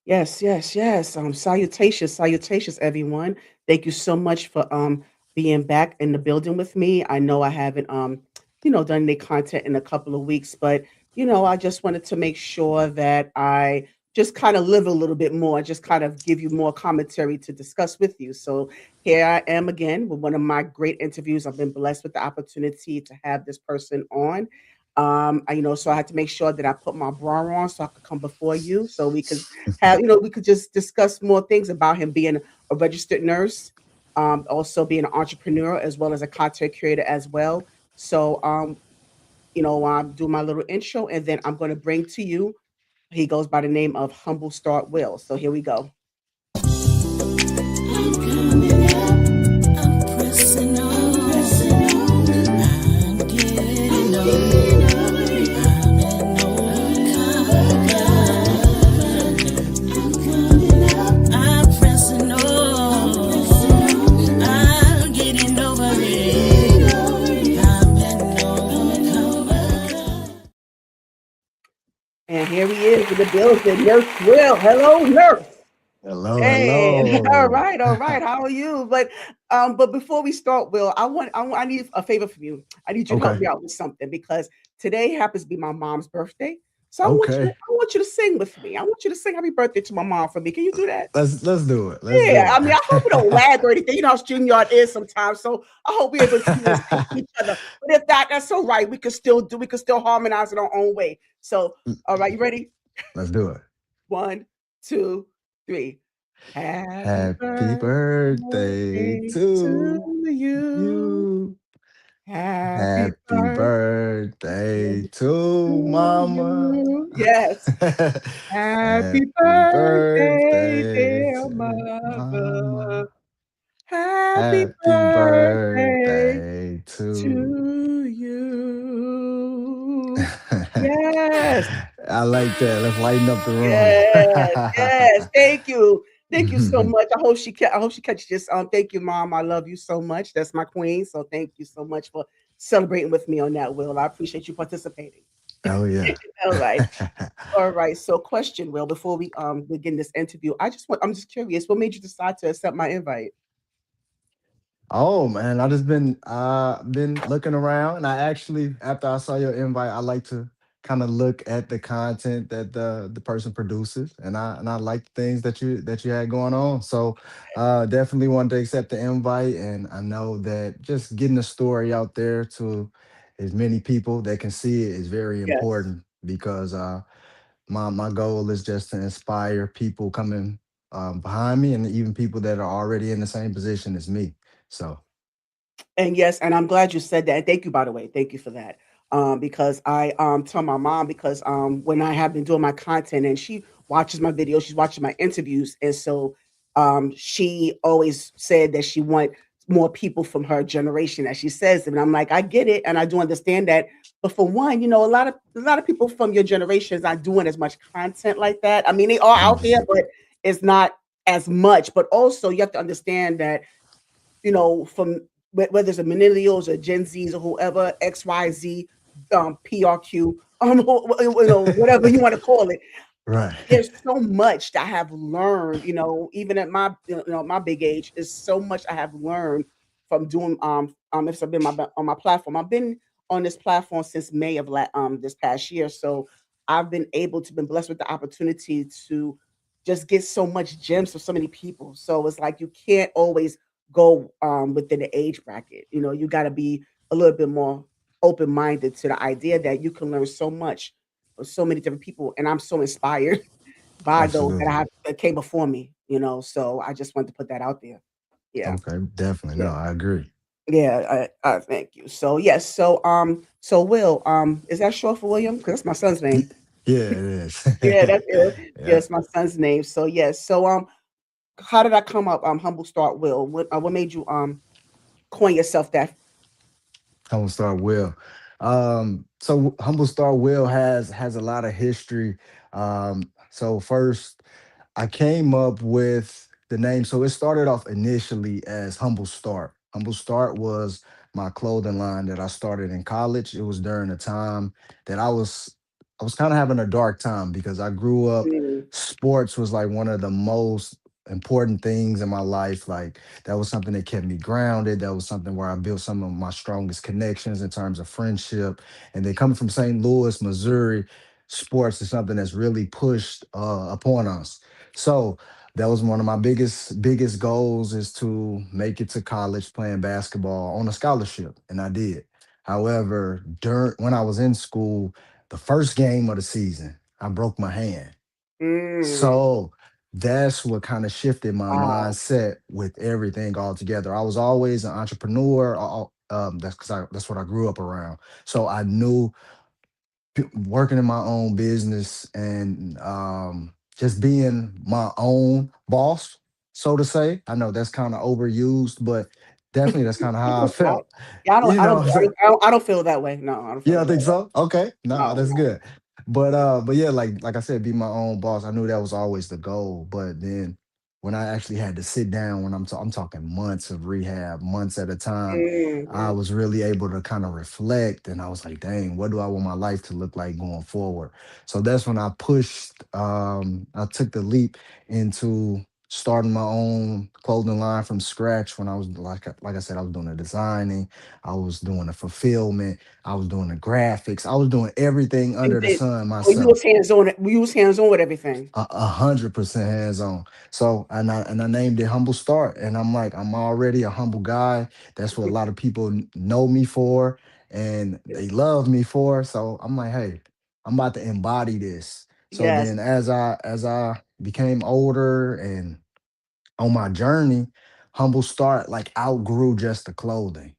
Yes, yes, yes. Salutations, salutations, everyone. Thank you so much for being back in the building with me. I know I haven't done any content in a couple of weeks, but I just wanted to make sure that I just kind of live a little bit more, just kind of give you more commentary to discuss with you. So here I am again with one of my great interviews. I've been blessed with the opportunity to have this person on. So I had to make sure that I put my bra on so I could come before you so we could we could just discuss more things about him being a registered nurse, also being an entrepreneur as well as a content creator as well. So, I'm doing my little intro and then I'm going to bring to you. He goes by the name of Humble Start Will. So here we go. I'm coming up, I'm pressing on, I'm getting on, I'm an I'm coming up, I'm pressing on, I'm getting over it, I'm an overcomer. And here he is in the building, Nurse Will. Hello, Nurse. Hello, Hey, all hello. right, all right. How are you? But before we start, Will, I need a favor from you. I need you to help Okay, me out with something because today happens to be my mom's birthday. So okay. I want you to sing with me. I want you to sing happy birthday to my mom for me. Can you do that? Let's do it. Let's Yeah, do I mean, I hope we don't it. lag or anything. You know how StreamYard is sometimes. So I hope we're able to sing to each other. But if not, that's all right. We can still harmonize in our own way. So, all right, you ready? Let's do it. One, two, three. Happy Happy birthday birthday to to you. you. Happy Happy birthday birthday to to mama. you. Yes. Happy Happy birthday, birthday dear to mother. mama. Happy Happy birthday birthday to to you. Yes. I like that. Let's lighten up the room. Yes, yes. Thank you. Thank you so much. I hope she catches this. Thank you, Mom. I love you so much. That's my queen. So thank you so much for celebrating with me on that, Will. I appreciate you participating. Oh yeah. All right. All right. So question, Will, before we begin this interview, I'm just curious, what made you decide to accept my invite? Oh man, I just been looking around, and I actually, after I saw your invite, I like to kind of look at the content that the person produces, and I like the things that you had going on. So definitely wanted to accept the invite, and I know that just getting the story out there to as many people that can see it is very Yes. important because my goal is just to inspire people coming behind me, and even people that are already in the same position as me. So. And yes, and I'm glad you said that. And thank you, by the way. Thank you for that. Because I tell my mom because when I have been doing my content and she watches my videos, she's watching my interviews, and so she always said that she want more people from her generation, as she says. And I'm like, I get it, and I do understand that. But for one, a lot of people from your generation is not doing as much content like that. I mean, they are out there, Mhm. but it's not as much. But also, you have to understand that from whether it's a millennials or Gen Zs or whoever, XYZ, PRQ, whatever you want to call it. Right. There's so much that I have learned, even at my, my big age, is so much I have learned from doing, if I've been on my platform. I've been on this platform since May of this past year. So I've been able to, been blessed with the opportunity to just get so much gems from so many people. So it's like you can't always go within the age bracket. You got to be a little bit more open minded to the idea that you can learn so much from so many different people, and I'm so inspired by those Absolutely. that came before me. So I just wanted to put that out there. Yeah, Okay. Definitely. yeah, No, I agree. yeah. I thank you. So yes, so Will, is that short for William? Because that's my son's Y- name. Yeah, it is. Yeah, that's it. Yeah. Yes, my son's name. So yes, so how did I come up? Humble start, Will. What made you coin yourself that? Humble Star Will. So Humble Star Will has a lot of history. So first I came up with the name. So it started off initially as Humble Start. Humble Start was my clothing line that I started in college. It was during a time that I was kind of having a dark time because I grew up. sports was like one of the most important things in my life. Like that was something that kept me grounded. That was something where I built some of my strongest connections in terms of friendship. And then coming from St. Louis, Missouri, sports is something that's really pushed upon us. So that was one of my biggest goals is to make it to college playing basketball on a scholarship, and I did. However, during when I was in school, the first game of the season, I broke my hand. Mm. So that's what kind of shifted my Wow. mindset with everything altogether. I was always an entrepreneur. That's because that's what I grew up around. So I knew working in my own business and just being my own boss, so to say. I know that's kind of overused, but definitely that's kind of how I I, felt. yeah, You know what I'm saying? I don't feel that way. No, I don't feel Yeah, I that way think at all. so. Okay. No, No, that's no. good. But yeah, like I said, be my own boss. I knew that was always the goal. But then when I actually had to sit down, when I'm talking months of rehab, months at a time, I Mhm. was really able to kind of reflect, and I was like, dang, what do I want my life to look like going forward? So that's when I took the leap into starting my own clothing line from scratch. When I was like I said, I was doing the designing, I was doing the fulfillment, I was doing the graphics. I was doing everything You under the did. sun Oh, you was myself. hands on it. You was hands on with everything. 100% hands on. So and I named it Humble Start. And I'm like, I'm already a humble guy. That's what a lot of people know me for and they love me for. So I'm like, hey, I'm about to embody this. So Yes. then as I became older and on my journey, Humble Start like outgrew just the clothing.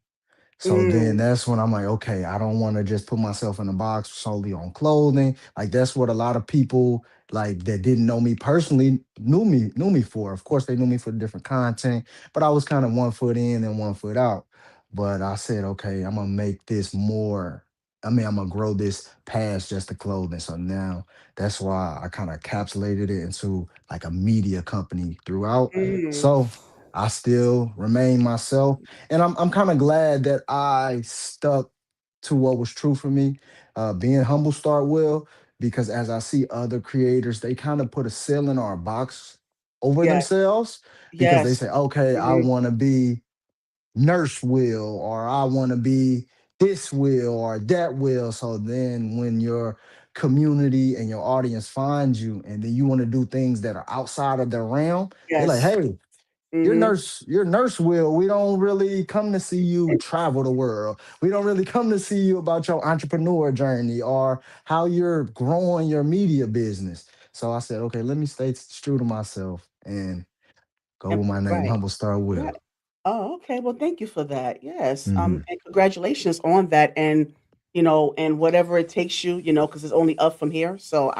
So then Mm. that's when I'm like, okay, I don't want to just put myself in a box solely on clothing. Like that's what a lot of people like that didn't know me personally knew me for. Of course, they knew me for different content, but I was kind of one foot in and one foot out. But I said, okay, I'm gonna make this more. I mean, I'm gonna grow this past just the clothing. So now that's why I kind of encapsulated it into like a media company throughout. Mm. So I still remain myself, and I'm kind of glad that I stuck to what was true for me. Being humble start will, because as I see other creators, they kind of put a ceiling or a box over Yes. themselves because they Yes. say, okay, I Mhm. want to be Nurse Will, or I want to be this Will or that Will. So then when your community and your audience finds you and then you want to do things that are outside of their realm, they like, Yes. hey, Mhm. your nurse will. We don't really come to see you travel the world. We don't really come to see you about your entrepreneur journey or how you're growing your media business. So I said, okay, let me stay true to myself and go with my name, Right. Humble Star Right. Will. Oh, okay. Well, thank you for that. Yes. Hmm. And congratulations on that. And, and whatever it takes you, because it's only up from here. So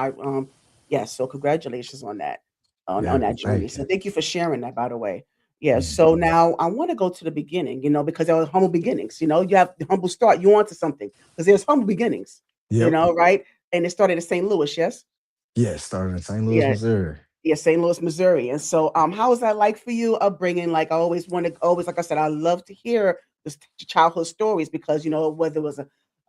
yes. So congratulations on that, on Yeah, that journey. thank you. So thank you for sharing that, by the way. Yeah. Mhm. So now I want to go to the beginning, because there were humble beginnings, you have the humble start, you want to something because there's humble beginnings, Yep. right? And it started in St. Louis. Yes. Yeah, started in St. Louis, Yeah. Missouri. Yeah, St. Louis, Missouri. And so, how was that like for you upbringing? Like, I always want to, always, like I said, I love to hear this childhood stories because, whether it was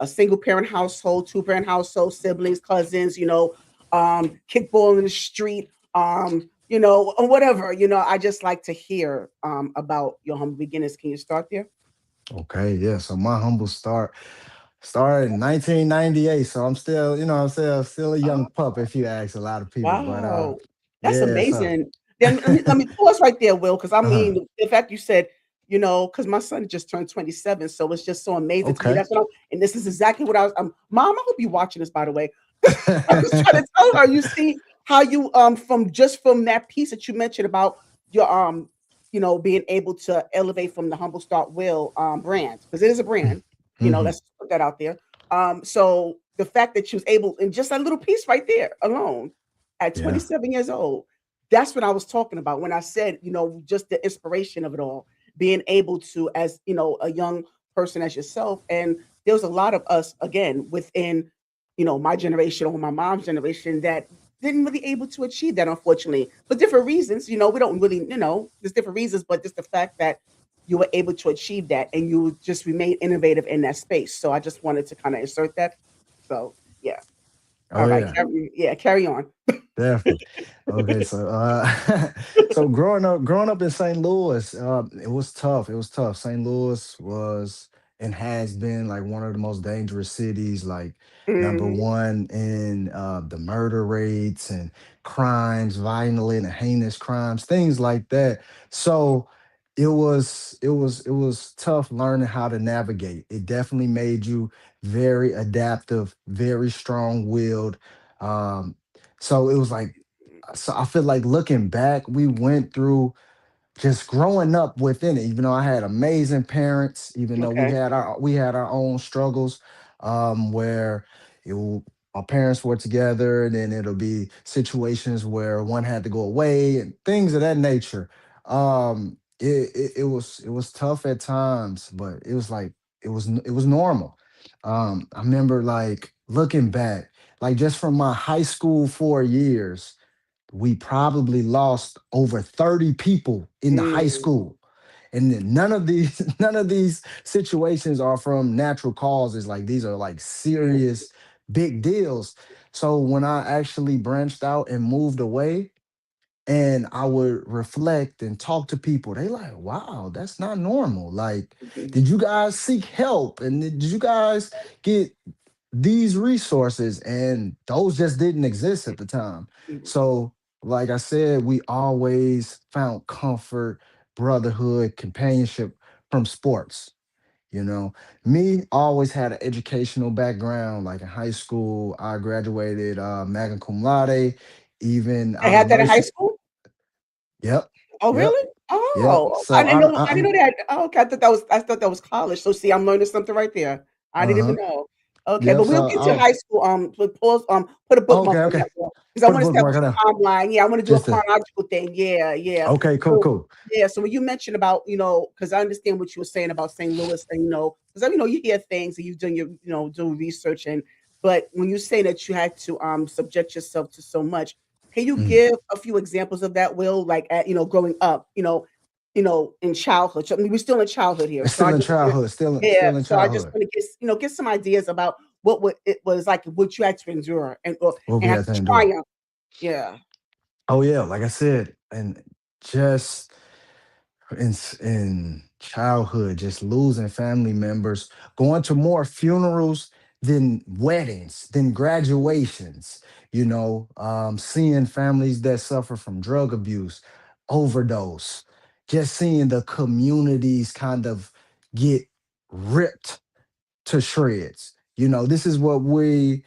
a single parent household, two parent household, siblings, cousins, kickball in the street, or whatever, I just like to hear about your humble beginnings. Can you start there? Okay, yeah. So my humble start started in 1998. So I'm still, I'm still a young Oh, pup if you ask a lot of people. But wow. That's yeah, so amazing. Then let me pause right there, Will, because I uh-huh. mean, the fact you said, because my son just turned 27, so it's just so amazing to me. Okay. That's what and this is exactly what I was. Mom, I hope you're watching this, by the way. I was trying to tell her. You see how you from that piece that you mentioned about your being able to elevate from the humble start Will brand because it is a brand. Hmm. Let's put that out there. So the fact that she was able in just a little piece right there alone at Yeah. 27 years old, that's what I was talking about when I said, just the inspiration of it all, being able to, as a young person as yourself. And there was a lot of us again within, my generation or my mom's generation that didn't really able to achieve that, unfortunately, for different reasons. We don't really, there's different reasons, but just the fact that you were able to achieve that and you just remain innovative in that space. So I just wanted to kind of insert that. So yeah. Oh Alright, yeah. yeah, carry on. Definitely. Okay, so so growing up in St. Louis, it was tough. It was tough. St. Louis was and has been like one of the most dangerous cities, like number Mhm, one in the murder rates and crimes, violent and heinous crimes, things like that. So it was tough learning how to navigate. It definitely made you very adaptive, very strong-willed. Um, so it was like, so I feel like looking back, we went through just growing up within it. Even though I had amazing parents, even though we okay. had our own struggles, where it, w- our parents were together, and then it'll be situations where one had to go away and things of that nature. It was tough at times, but it was like it was normal. I remember like looking back, like just from my high school 4 years, we probably lost over 30 people in the high Mm, school. And then none of these none of these situations are from natural causes. Like these are like mm, serious big deals. So when I actually branched out and moved away, and I would reflect and talk to people, they like, wow, that's not normal. Like, mhm, did you guys seek help? And did you guys get these resources? And those just didn't exist at the time. mhm. So like I said, we always found comfort, brotherhood, companionship from sports. Me always had an educational background. Like in high school, I graduated magna cum laude, even They out of had that in high mercy. school? Yep, Oh, yep, really? yep. Oh, So I didn't know that. Oh, okay, I thought that was college. So see, I'm learning something right there. I didn't even uh-huh. know. Okay, Yep, but we'll so get to high school, but pause, put a okay, bookmark on okay. that one because I Put a wanna bookmark establish on there. a timeline. Yeah, I wanna do a Just to chronological thing. Yeah, yeah. Okay, cool, So cool. yeah, so when you mentioned about, because I understand what you were saying about St. Louis and, 'cause, you hear things and you've done doing research but when you say that you had to, subject yourself to so much, can you Mhm. give a few examples of that, Will? Like, growing up, in childhood. So, I mean, we're still in childhood here. It's So I still in just wanna childhood, yeah, still in so I just childhood. wanna get some ideas about what it was like, what you had to endure What and we have had to to endure. triumph. Yeah. Oh yeah, like I said, and just in childhood, just losing family members, going to more funerals than weddings, than graduations. Seeing families that suffer from drug abuse, overdose, just seeing the communities kind of get ripped to shreds. This is what we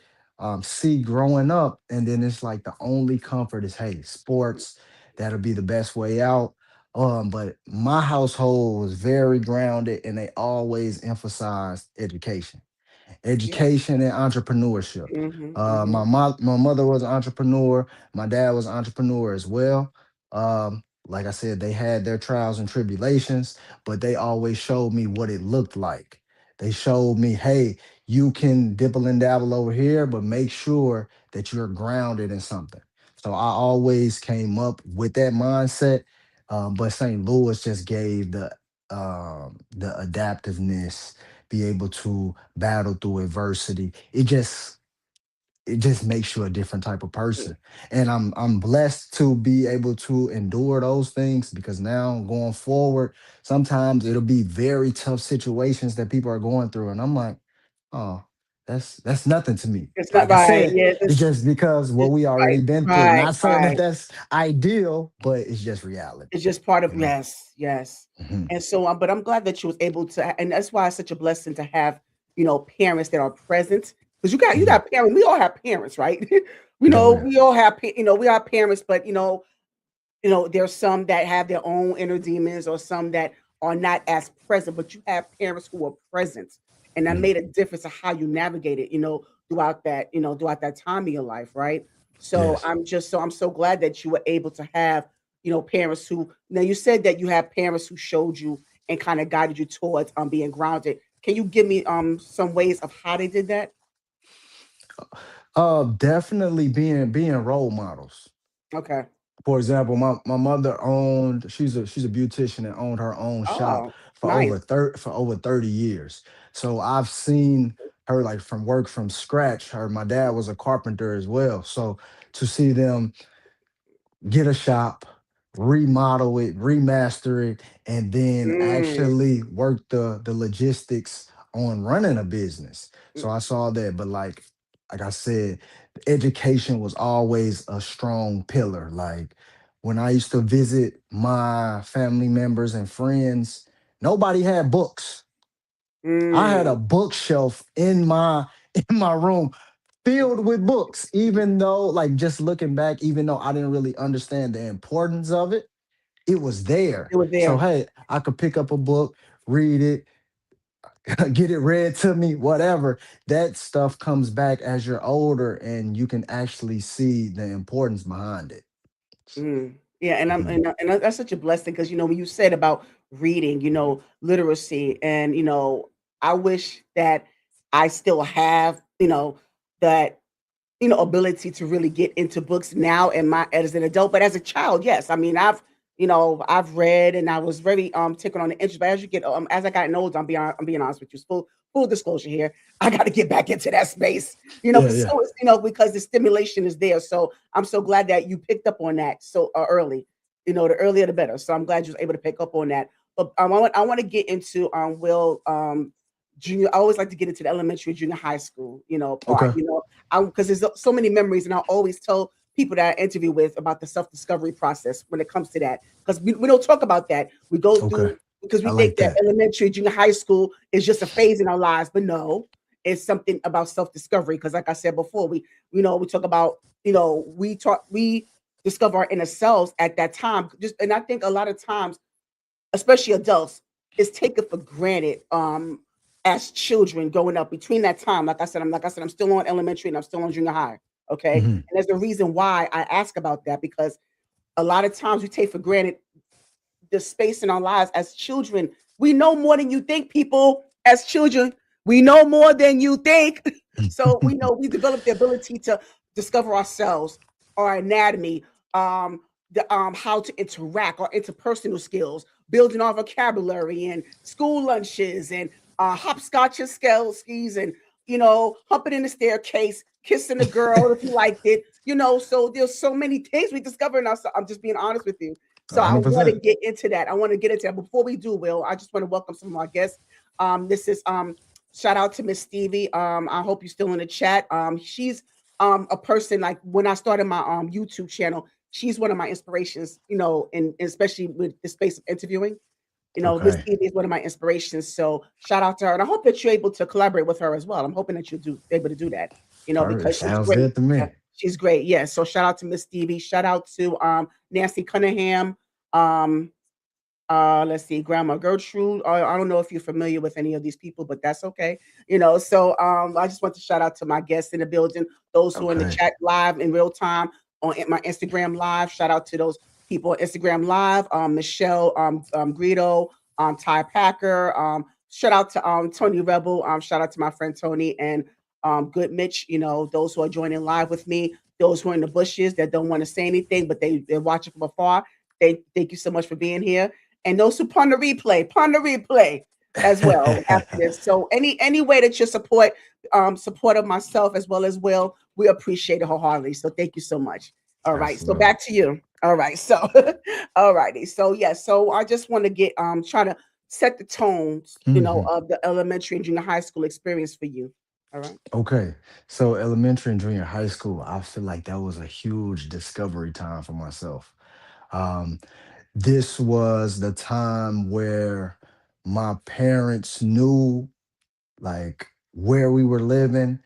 see growing up, and then it's like the only comfort is, hey, sports. That'll be the best way out. But my household was very grounded, and they always emphasized Yeah. education and entrepreneurship. Mhm, My mhm. my mother was an entrepreneur. My dad was an entrepreneur as well. Like I said, they had their trials and tribulations, but they always showed me what it looked like. They showed me, hey, you can dibble and dabble over here, but make sure that you're grounded in something. So I always came up with that mindset. But St. Louis just gave the adaptiveness, be able to battle through adversity. It just makes you a different type of Mm, person. And I'm blessed to be able to endure those things, because now going forward, sometimes it'll be very tough situations that people are going through. And I'm like, oh, that's nothing to me. it's not Like I right, said, yeah, it's just because what it's we right, already been through. right, Not saying that right. that's ideal, but it's just reality, It's just part of you know. yes, yes. Mhm. And so, but I'm glad that you was able to and that's why it's such a blessing to have, parents that are present. Because you Mhm. got parents, we all have parents, right? Definitely. We all have we are parents, but there's some that have their own inner demons or some that are not as present, but you have parents who are present. And that Mhm. made a difference of how you navigate it, throughout that time of your life, right? So Yes. I'm so glad that you were able to have, parents who now you said that you have parents who showed you and kind of guided you towards being grounded. Can you give me some ways of how they did that? Definitely being role models. Okay. For example, my mother owned, she's a beautician and owned her own shop Oh, nice. for over 30 years. So I've seen her like from work from scratch. Her My dad was a carpenter as well, so to see them get a shop, remodel it, remaster it, and then Mm, actually work the logistics on running a business. mm, So I saw that, but like I said, education was always a strong pillar. Like when I used to visit my family members and friends, nobody had books. I had a mm. bookshelf in my room filled with books, even though, like, just looking back, even though I didn't really understand the importance of it, it was there. It was So there. hey, I could pick up a book, read it, get it read to me, whatever. That stuff comes back as you're older and you can actually see the importance behind it. Mhm. Yeah, and Mhm. that's such a blessing because when you said about reading, literacy, and I wish that I still have, that ability to really get into books now and my as an adult, but as a child, yes. I mean, I've read and I was very taken on the interest, but as I gotten older, I'm being honest with you. Full disclosure here. I got to get back into that space, Yeah, so yeah. because the stimulation is there. So I'm so glad that you picked up on that so early. The earlier the better. So I'm glad you was able to pick up on that. But I want to get into Will junior. I always like to get into the elementary, junior high school, part. Okay. Because there's so many memories, and I always tell people that I interview with about the self discovery process when it comes to that. Because we don't talk about that. We go Okay. through because I we think like that that. elementary, junior high school is just a phase in our lives, but no, it's something about self discovery. Because like I said before, we talk about we discover our inner selves at that time. And I think a lot of times, especially adults, is taken for granted as children growing up between that time. Like I said, I'm still on elementary and I'm still on junior high. Okay. Mhm. And there's a reason why I ask about that because a lot of times we take for granted the space in our lives as children. We know more than you think, people. As children, we know more than you think. So we know we develop the ability to discover ourselves, our anatomy, how to interact, our interpersonal skills, building our vocabulary, and school lunches, and hopscotch and skis, and humping in the staircase, kissing a girl if you liked it. So there's so many things we discover in ourselves. I'm just being honest with you. So I want to 100%. get into that. I want to get into that. Before we do, Will, I just want to welcome some of our guests. This is shout out to Miss Stevie. I hope you're still in the chat. She's a person like when I started my YouTube channel, she's one of my inspirations, and especially with the space of interviewing. Miss Okay. Stevie is one of my inspirations. So shout out to her. And I hope that you're able to collaborate with her as well. I'm hoping that you'll able to do that, Perfect. because she's Sounds great. good to Yeah, me. she's great. Yeah. So shout out to Miss Stevie. Shout out to Nancy Cunningham. Um, let's see, Grandma Gertrude. I don't know if you're familiar with any of these people, but that's okay. So I just want to shout out to my guests in the building, those who are in the Okay. chat live in real time on my Instagram live. Shout out to those people on Instagram live. Michelle Greedo, Ty Packer. Shout out to Tony Rebel. Shout out to my friend Tony and Good Mitch. Those who are joining live with me. Those who are in the bushes that don't want to say anything, but they're watching from afar. Thank you so much for being here, and those who pawn the replay as well after this. So any way that you support of myself as well as Will, we appreciate it wholeheartedly. So thank you so much. All right, so Absolutely. back to you. All right, so all righty. So yeah, so I just want to get try to set the tones, Mhm. of the elementary and junior high school experience for you. All right. Okay. So elementary and junior high school, I feel like that was a huge discovery time for myself. Um, this was the time where my parents knew like where we were living,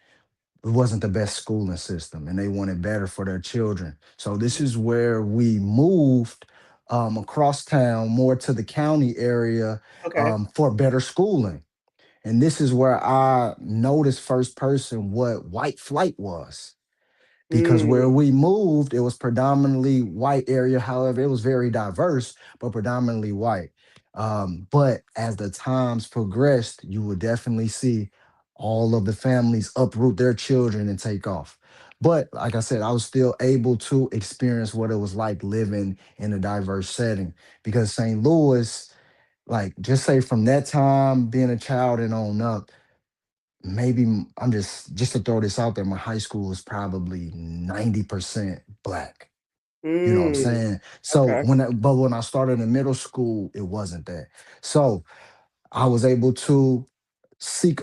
it wasn't the best schooling system and they wanted better for their children. So this is where we moved across town more to the county area Okay. for better schooling. And this is where I noticed first person what white flight was, because where Mm, we moved, it was predominantly white area. However, it was very diverse, but predominantly white. But as the times progressed, you would definitely see all of the families uproot their children and take off. But like I said, I was still able to experience what it was like living in a diverse setting, because St. Louis, like just say from that time being a child and on up, maybe I'm just to throw this out there, my high school was probably 90% black. You know what I'm Mm, saying? So okay. but when I started in middle school, it wasn't that. So I was able to seek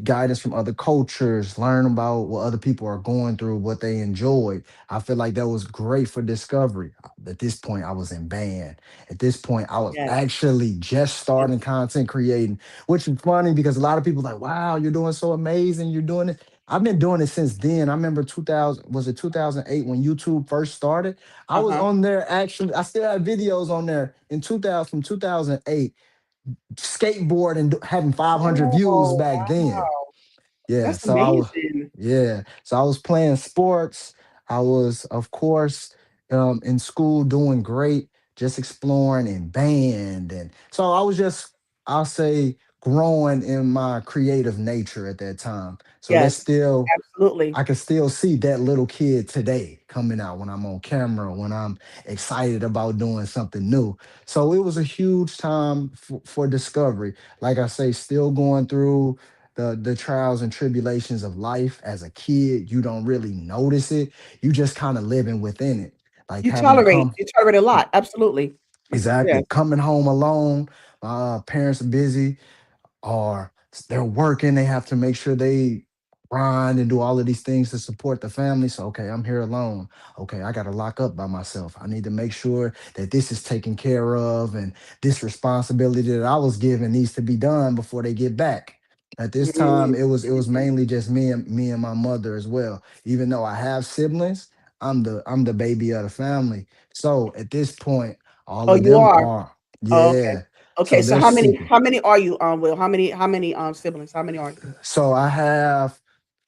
guidance from other cultures, learn about what other people are going through, what they enjoy. I feel like that was great for discovery. At this point, I was in band. At this point, I was Yes. actually just Yes. starting content creating, which is funny because a lot of people like, wow, you're doing so amazing. You're doing it. I've been doing it since then. I remember 2000, was it 2008 when YouTube first started? I was Uh-huh. on there actually. I still have videos on there in 2000 from 2008 skateboard and having 500 views Oh, back then. wow. Yeah, That's so I was amazing. yeah, so I was playing sports. I was, of course, in school doing great, just exploring in band, and so I was just, I'll say, growing in my creative nature at that time. So that's Yes, still absolutely. I can still see that little kid today coming out when I'm on camera, when I'm excited about doing something new. So it was a huge time for discovery. Like I say, still going through the trials and tribulations of life as a kid. You don't really notice it. You just kind of living within it. Like having to come You tolerate a lot, absolutely. exactly Yes. coming home alone. My parents are busy or they're working, they have to make sure they grind and do all of these things to support the family. So, okay, I'm here alone. Okay, I got to lock up by myself. I need to make sure that this is taken care of and this responsibility that I was given needs to be done before they get back. At this time, Mm, it was mhm. mainly just me and my mother as well. Even though I have siblings, I'm the baby of the family. So at this point, all Oh, of you them are? are, Oh, okay. yeah. Okay, So so they're seeking. how many are you, Will? How many, siblings? How many are you? So I have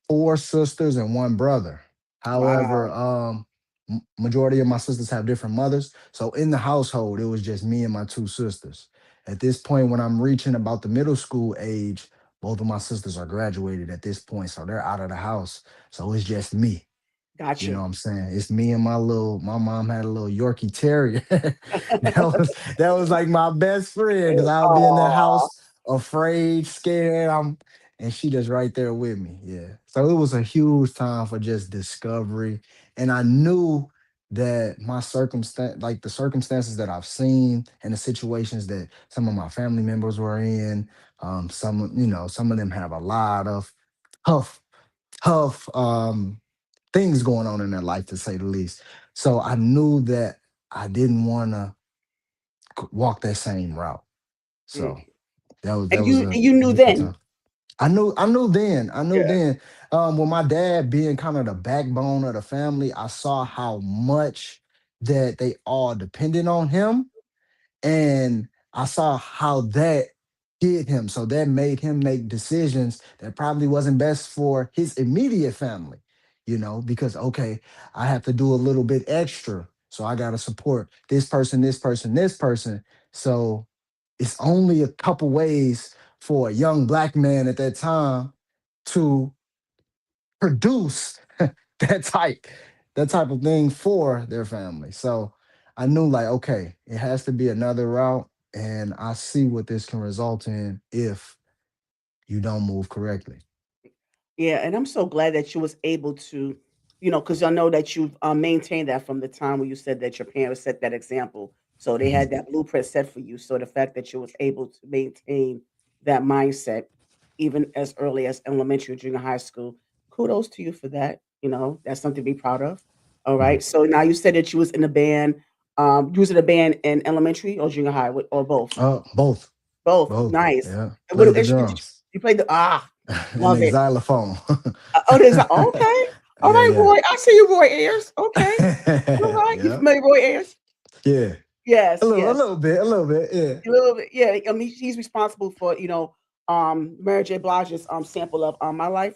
four sisters and one brother. However, Wow, majority of my sisters have different mothers. So in the household, it was just me and my two sisters. At this point, when I'm reaching about the middle school age, both of my sisters are graduated at this point, so they're out of the house. So it's just me. You know gotcha. what I'm saying? It's me and my mom had a little Yorkie Terrier. That was like my best friend because I'll be in that Aw, house afraid, scared. And she just right there with me. Yeah. So it was a huge time for just discovery. And I knew that my circumstance, like the circumstances that I've seen and the situations that some of my family members were in, some of them have a lot of tough, tough things going on in their life to say the least. So I knew that I didn't want to walk that same route. mm. So that was a And you knew difficult then? time. I knew Yeah. then. With my dad being kind of the backbone of the family, I saw how much that they all depended on him, and I saw how that did him. So that made him make decisions that probably wasn't best for his immediate family, because okay, I have to do a little bit extra. So I got to support this person, this person, this person. So it's only a couple ways for a young black man at that time to produce that type that type of thing for their family. So I knew like, okay, it has to be another route, and I see what this can result in if you don't move correctly. Yeah, and I'm so glad that you was able to, because I know that you've maintained that from the time when you said that your parents set that example. So they Mhm. had that blueprint set for you. So the fact that you was able to maintain that mindset, even as early as elementary or junior high school, kudos to you for that. That's something to be proud of. All Mhm. right. So now you said that you was in a band. You was in a band in elementary or junior high, or both? Both, Both. both. Nice. Yeah, And what played the instrument did drums you play? and Love the it. xylophone. Oh, there's okay. All Yeah, right, yeah, Roy. I see you, Roy Ayers. Okay. All right. You yeah, familiar with Roy Ayers? yeah. A Yes, little, a yes. little bit, a little bit. Yeah. A little bit. Yeah. I mean, he's responsible for, Mary J. Blige's sample of My Life.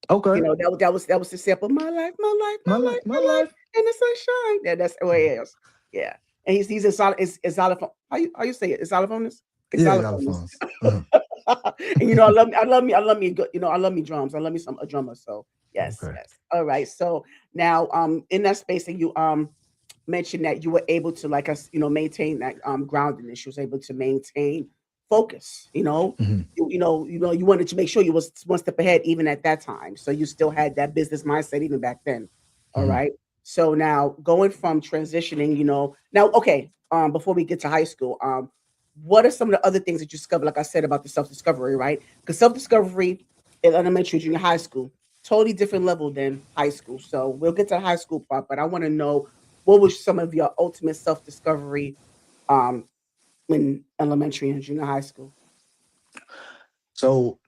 Okay. That was the sample, My Life, My Life, My My life, Life, my My Life life. in the sunshine. That's Roy Ayers. Yeah. And he's a solid is xylophone. How you say it? Xylophonist? Yeah, Xylophonist. xylophones. Uh-huh. And I love me good, I love me drums. I love me some a drummer. So yes, Okay. yes. All right. So now in that space and you mentioned that you were able to like us, maintain that groundedness. You was able to maintain focus. Mhm, You wanted to make sure you was one step ahead even at that time. So you still had that business mindset even back then. All mhm. right. So now going from transitioning, now okay, before we get to high school, what are some of the other things that you discovered, like I said about the self-discovery, right? Because self-discovery in elementary, junior high school, totally different level than high school. So we'll get to the high school part, but I want to know what was some of your ultimate self-discovery um in elementary and junior high school. So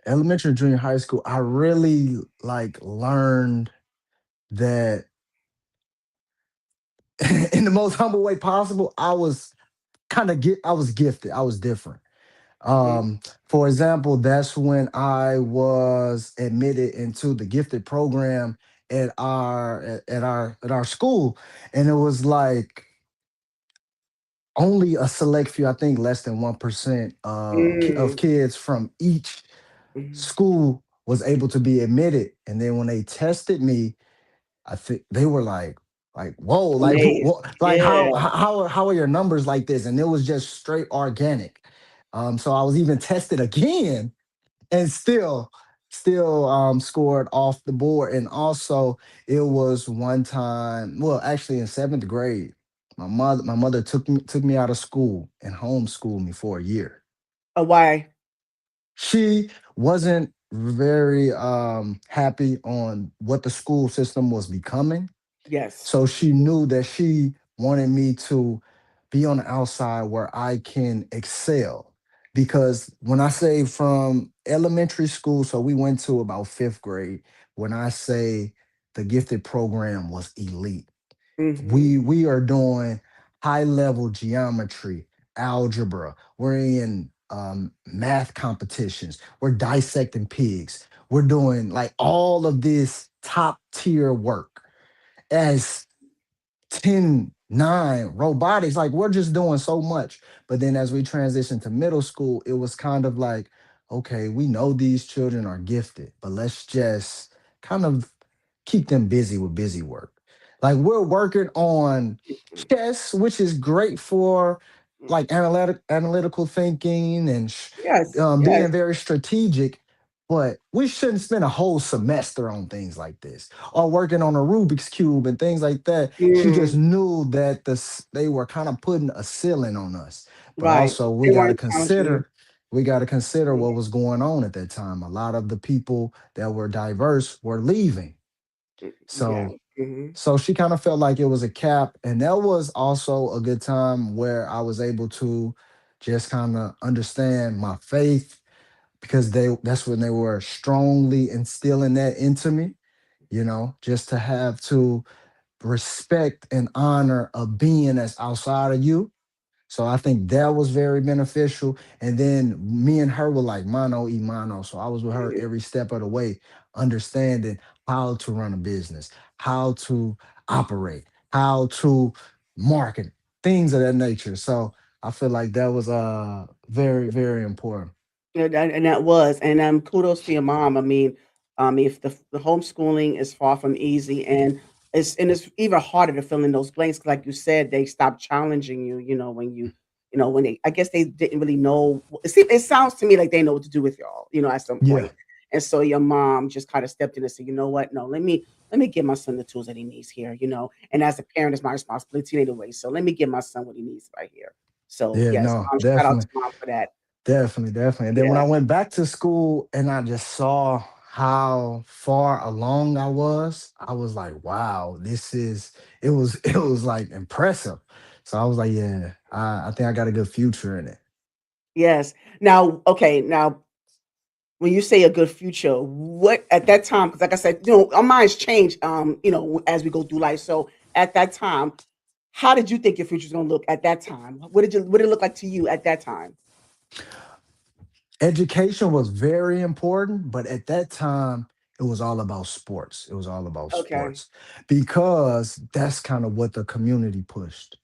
elementary, junior high school, I really like learned that in the most humble way possible, I was gifted. I was different. Mhm. For example, that's when I was admitted into the gifted program at our school, and it was like only a select few, I think less than 1% of Mm, kids from each mhm. school was able to be admitted. And then when they tested me, I think they were like, whoa, like, Amazed. like Yeah. how are your numbers like this? And it was just straight organic. So I was even tested again and still scored off the board. And also it was one time, well, actually in seventh grade, my mother took me out of school and homeschooled me for a year. Why? She wasn't very happy on what the school system was becoming, Yes. so she knew that she wanted me to be on the outside where I can excel. Because when I say from elementary school, so we went to about fifth grade, when I say the gifted program was elite, Mhm. we are doing high level geometry, algebra. We're in math competitions. We're dissecting pigs. We're doing like all of this top tier work as 10, 9 robotics. Like we're just doing so much. But then as we transitioned to middle school, it was kind of like, okay, we know these children are gifted, but let's just kind of keep them busy with busy work. Like we're working on Mhm. chess, which is great for Mm. like analytical thinking and Yes. Yes. being very strategic. But we shouldn't spend a whole semester on things like this or working on a Rubik's cube and things like that. She just Mm. knew that they were kind of putting a ceiling on us. But Right. also They weren't challenging you. we got to consider Mhm. what was going on at that time. A lot of the people that were diverse were leaving. Yeah. So Mhm. so she kind of felt like it was a cap. And that was also a good time where I was able to just kind of understand my faith because that's when they were strongly instilling that into me, just to have to respect and honor a being that's outside of you. So I think that was very beneficial. And then me and her were like mano y mano. So I was with her Mhm. every step of the way, understanding how to run a business, how to operate, how to market, things of that nature. So I feel like that was very, very important. Yeah, and that was, and kudos to your mom. I mean, if the homeschooling is far from easy, and it's even harder to fill in those blanks, 'cause like you said, they stopped challenging you. When they, I guess they didn't really know. It sounds to me like they know what to do with y'all. At some Yeah. point, and so your mom just kind of stepped in and said, you know what? No, let me give my son the tools that he needs here. And as a parent, it's my responsibility anyway. So let me give my son what he needs right here. So Yeah, yes, no, shout out definitely. to mom for that. Definitely, definitely. And then when Yeah. I went back to school and I just saw how far along I was, I was like, wow, it was like impressive. So I was like, yeah, I think I got a good future in it. Yes. Now, okay, now when you say a good future, what at that time, because like I said, our minds change as we go through life. So at that time, how did you think your future was gonna look at that time? What did it look like to you at that time? Education was very important, but at that time, it was all about sports. It was all about Okay. sports because that's kind of what the community pushed.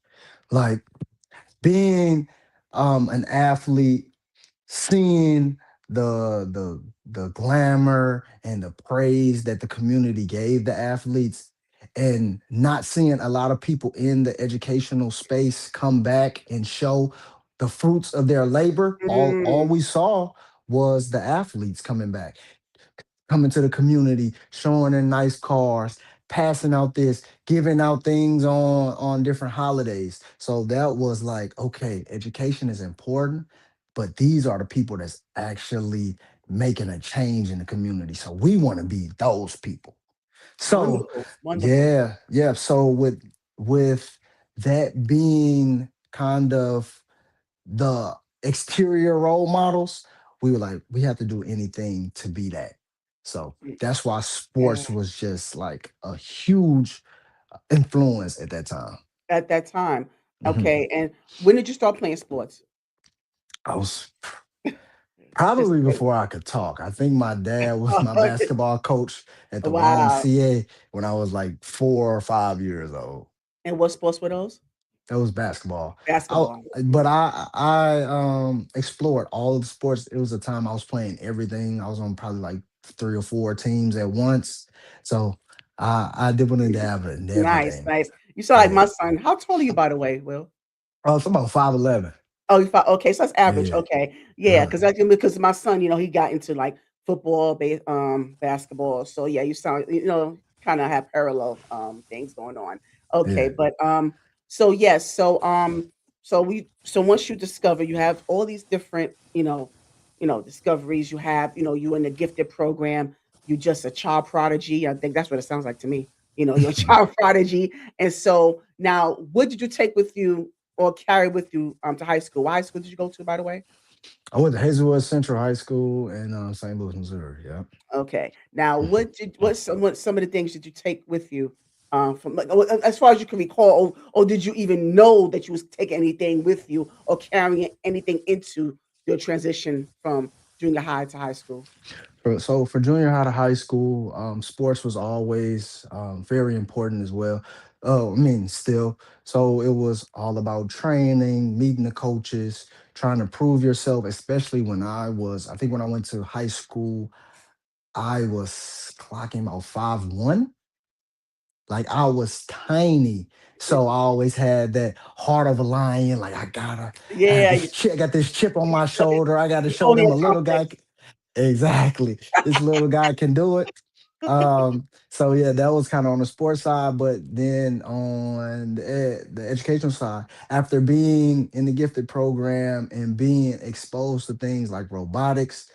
Like being an athlete, seeing the glamour and the praise that the community gave the athletes, and not seeing a lot of people in the educational space come back and show the fruits of their labor. All Mm, we saw was the athletes coming back, coming to the community, showing their nice cars, passing out this, giving out things on different holidays. So that was like, okay, education is important, but these are the people that's actually making a change in the community. So we want to be those people. So wonderful, wonderful. yeah, yeah. So with that being kind of the exterior role models, we were like, we have to do anything to be that. So Mm, that's why yeah, sports was just like a huge influence at that time. at that time. Mhm. Okay, and when did you start playing sports? I was Just probably before I could talk. I think my dad was my basketball coach at the wow. YMCA when I was like 4 or 5 years old. And what sports were those? That was basketball. I, Basketball. but I explored all of the sports. It was a time I was playing everything. I was on probably like 3 or 4 teams at once. So I did want to dabble in Nice, everything. nice. You sound like Yeah. my son. How tall are you, by the way, Will? Oh, it's about 5'11". Oh, you thought okay, so that's average. Yeah. Okay, yeah, Uh, because my son, he got into like football, basketball. So yeah, you sound, kind of have parallel things going on. Okay, yeah. but so yes, so once you discover you have all these different, discoveries. You have, you in the gifted program. You just a child prodigy. I think that's what it sounds like to me. You're a child prodigy, and so now, what did you take with you or carry with you to high school? What high school did you go to, by the way? I went to Hazelwood Central High School in St. Louis, Missouri. Yeah. Okay. Now, Mhm. what some of the things did you take with you from like as far as you can recall, or did you even know that you was taking anything with you or carrying anything into your transition from junior high to high school? So for junior high to high school, sports was always very important as well. Oh, I mean, still. So it was all about training, meeting the coaches, trying to prove yourself. Especially when I think when I went to high school, I was clocking about 5'1". Like I was tiny. So I always had that heart of a lion. Like I have Yeah, this chip, I got this chip on my look at shoulder. I got to show them Napoleon a little guy. complex. Exactly. This little guy can do it. So yeah, that was kind of on the sports side, but then on the educational side, after being in the gifted program and being exposed to things like robotics,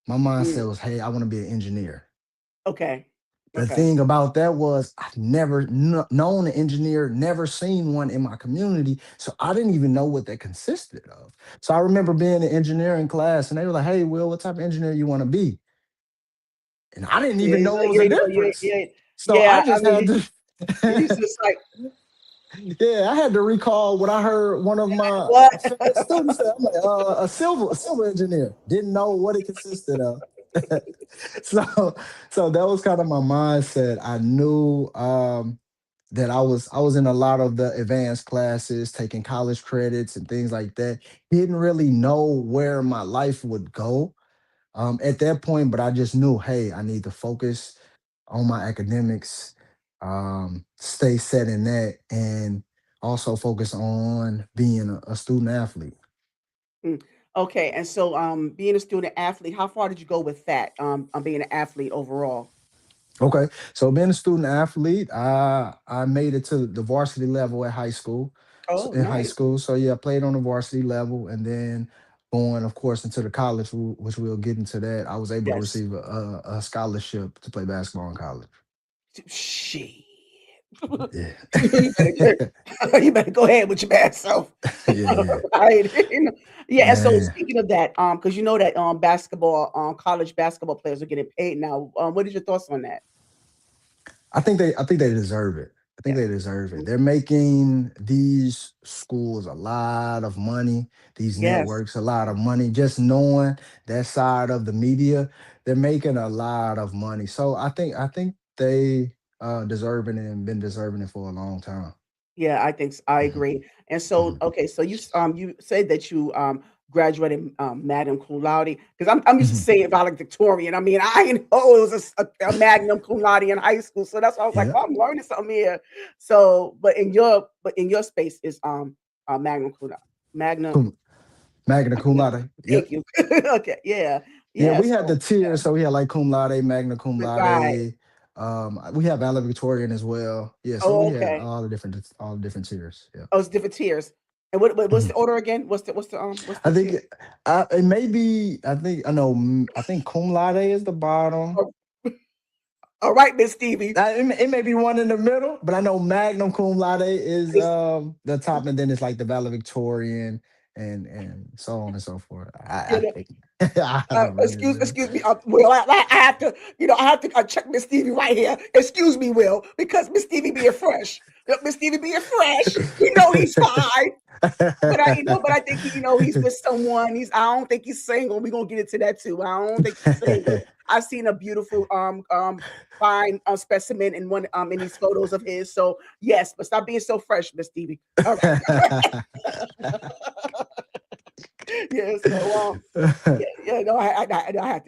my Mm, mindset was, hey, I want to be an engineer. okay. The Okay. thing about that was I've never known an engineer, never seen one in my community. So I didn't even know what that consisted of. So I remember being in engineering class and they were like, hey, Will, what type of engineer you want to be? And I didn't Yeah, even he's know it like, was a yeah, difference. yeah, So I yeah. I just had mean, he's to, just like, yeah, I had to recall what I heard one of my what? fellow students say. I'm like, a civil engineer. Didn't know what it consisted of. so so that was kind of my mindset. I knew that I was in a lot of the advanced classes, taking college credits and things like that. Didn't really know where my life would go at that point, but I just knew, hey, I need to focus on my academics, stay set in that, and also focus on being a student athlete. Mm, okay, and so, being a student athlete, how far did you go with that? On being an athlete overall? Okay, so being a student athlete, I made it to the varsity level at high school. So Oh, in high nice. school, so yeah, I played on the varsity level, and then going, of course, into the college, which we'll get into that. I was able to Yes. receive a scholarship to play basketball in college. Shit. Yeah, You better you better go ahead with your bad self. yeah, yeah, Right. Yeah, and so man. speaking of that, because you know that, basketball, college basketball players are getting paid now. What is your thoughts on that? I think they deserve it. I think Yes. they deserve it. Mhm. They're making these schools a lot of money, these Yes. networks a lot of money. Just knowing that side of the media, they're making a lot of money. So I think they deserving it and been deserving it for a long time. Yeah, I Mhm, agree. And so, mhm, okay, so you said that you graduated magna cum laude because I'm used to mhm. saying valedictorian. I mean, I didn't know it was a magna cum laude in high school, so that's why I was like, Yeah. oh, I'm learning something here. So, but in your space is magna cum laude, magna Cum, Magna cum laude. Yep. Thank you. Okay, yeah, Yeah, yeah. we had the So tiers, so we had like cum laude, magna cum right. laude. We have valedictorian as well. Yeah, so we Oh, had okay. all the different tiers. Yeah. Oh, it's different tiers. And what's the Mhm. order again? What's I the think tier? it may be. I think I know. I think cum laude is the bottom. Oh, all right, Miss Stevie. It may be one in the middle, but I know Magnum cum laude is Miss- the top, and then it's like the valedictorian and so on and so forth. You know, I think I haven't really been. excuse me, Will. I have to, I have to check Miss Stevie right here. Excuse me, Will, because Miss Stevie being fresh. Miss Stevie being fresh. We know he's fine. But I think he's with someone. I don't think he's single. We're gonna get into that too. I don't think he's single. I've seen a beautiful fine specimen in one in these photos of his. So yes, but stop being so fresh, Miss Stevie. All right. Yeah. So yeah, yeah. No, I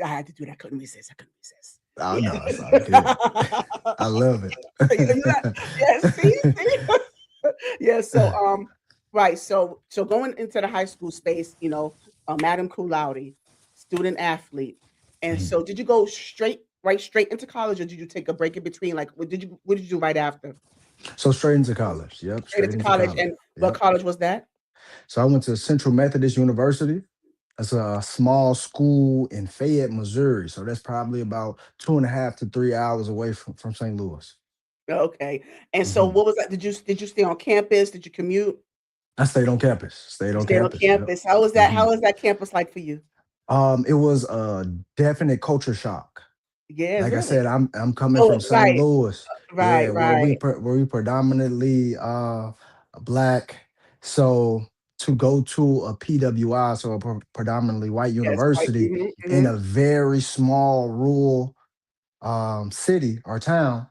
had to do that. I couldn't resist. I couldn't resist. Oh no, it's all good. Yeah. I love it. Yeah. See. Yeah. So right. So going into the high school space, Madam Cum Laude, student athlete, and Mhm. so did you go straight into college, or did you take a break in between? Like, what did you do right after? So straight into college. Yep, Straight straight into into college, college. and what Yep. college was that? So I went to Central Methodist University. That's a small school in Fayette, Missouri. So that's probably about 2.5 to 3 hours away from St. Louis. Okay. And so Mhm. what was that? Did you stay on campus? Did you commute? I stayed on campus. Stayed You on stayed on campus. Yep. campus. How was that? Mhm. How was that campus like for you? It was a definite culture shock. Yeah, Like I really. said, I'm coming Oh, from St. right, Louis, yeah, right, right. where we predominantly black. So to go to a PWI, so a predominantly white Yes, right. university Hmm, in hmm. a very small rural city or town,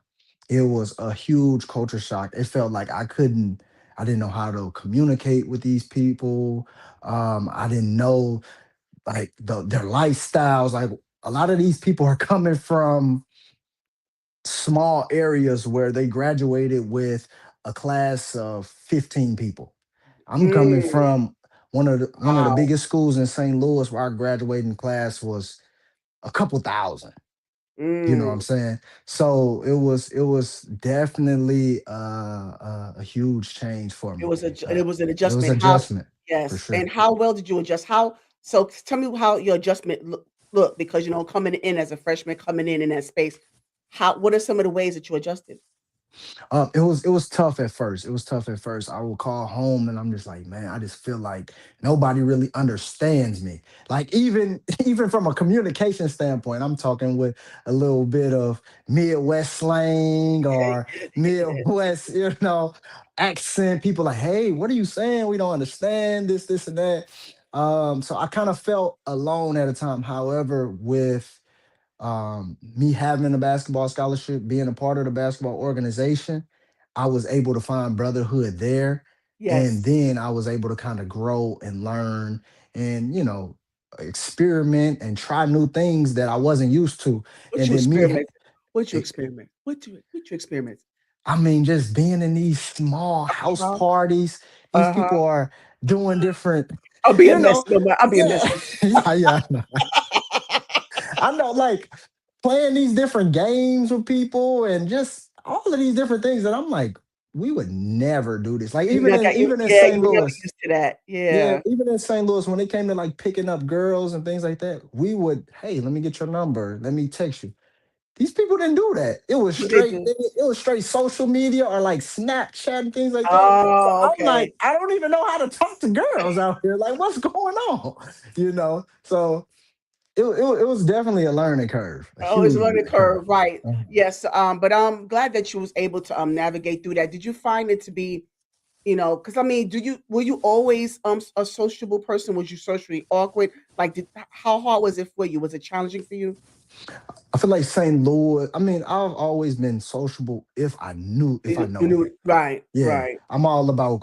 it was a huge culture shock. It felt like I didn't know how to communicate with these people. I didn't know like their lifestyles. Like a lot of these people are coming from small areas where they graduated with a class of 15 people. I'm coming Mm, from one of the wow. biggest schools in St. Louis where our graduating class was a couple thousand. You know what I'm Mm. saying? So it was definitely a huge change for It me. was Uh, it was an it was adjustment. How adjustment for yes, and sure. how well did you adjust? Tell me how your adjustment look because coming in as a freshman, coming in that space. What are some of the ways that you adjusted? It was tough at first. It was tough at first. I would call home and I'm just like, man, I just feel like nobody really understands me. Like even even from a communication standpoint, I'm talking with a little bit of Midwest slang or Midwest, accent. People like, hey, what are you saying? We don't understand this, and that. So I kind of felt alone at a time. However, with me having a basketball scholarship, being a part of the basketball organization, I was able to find brotherhood there. And Yes. then I was able to kind of grow and learn and, experiment and try new things that I wasn't used to. What And you then experiment? What you it- experiment? What you experiment? I mean, just being in these small house Uh-huh. parties, these Uh-huh. people are doing different, I'm you being know, messy. I'm being yeah, messy. yeah, yeah. I know, like playing these different games with people and just all of these different things that I'm like, we would never do this. Like You not got you even in yeah, St. you were never Louis, used to that. yeah, Yeah. even in St. Louis, when it came to like picking up girls and things like that, we would, hey, let me get your number, let me text you. These people didn't do that. It was What they straight, do? it was straight social media or like Snapchat and things like that. So Oh, I'm like, okay. I don't even know how to talk to girls out here. Like, what's going on? So it was definitely a learning curve, a Oh, it's a huge learning learning curve. curve, right. Uh-huh. Yes, but I'm glad that you was able to, navigate through that. Did you find it to be, because I mean, were you always, a sociable person? Was you socially awkward? Like, how hard was it for you? Was it challenging for you? I feel like St. Louis. I mean, I've always been sociable if I You know knew it. right, Yeah, right. I'm all about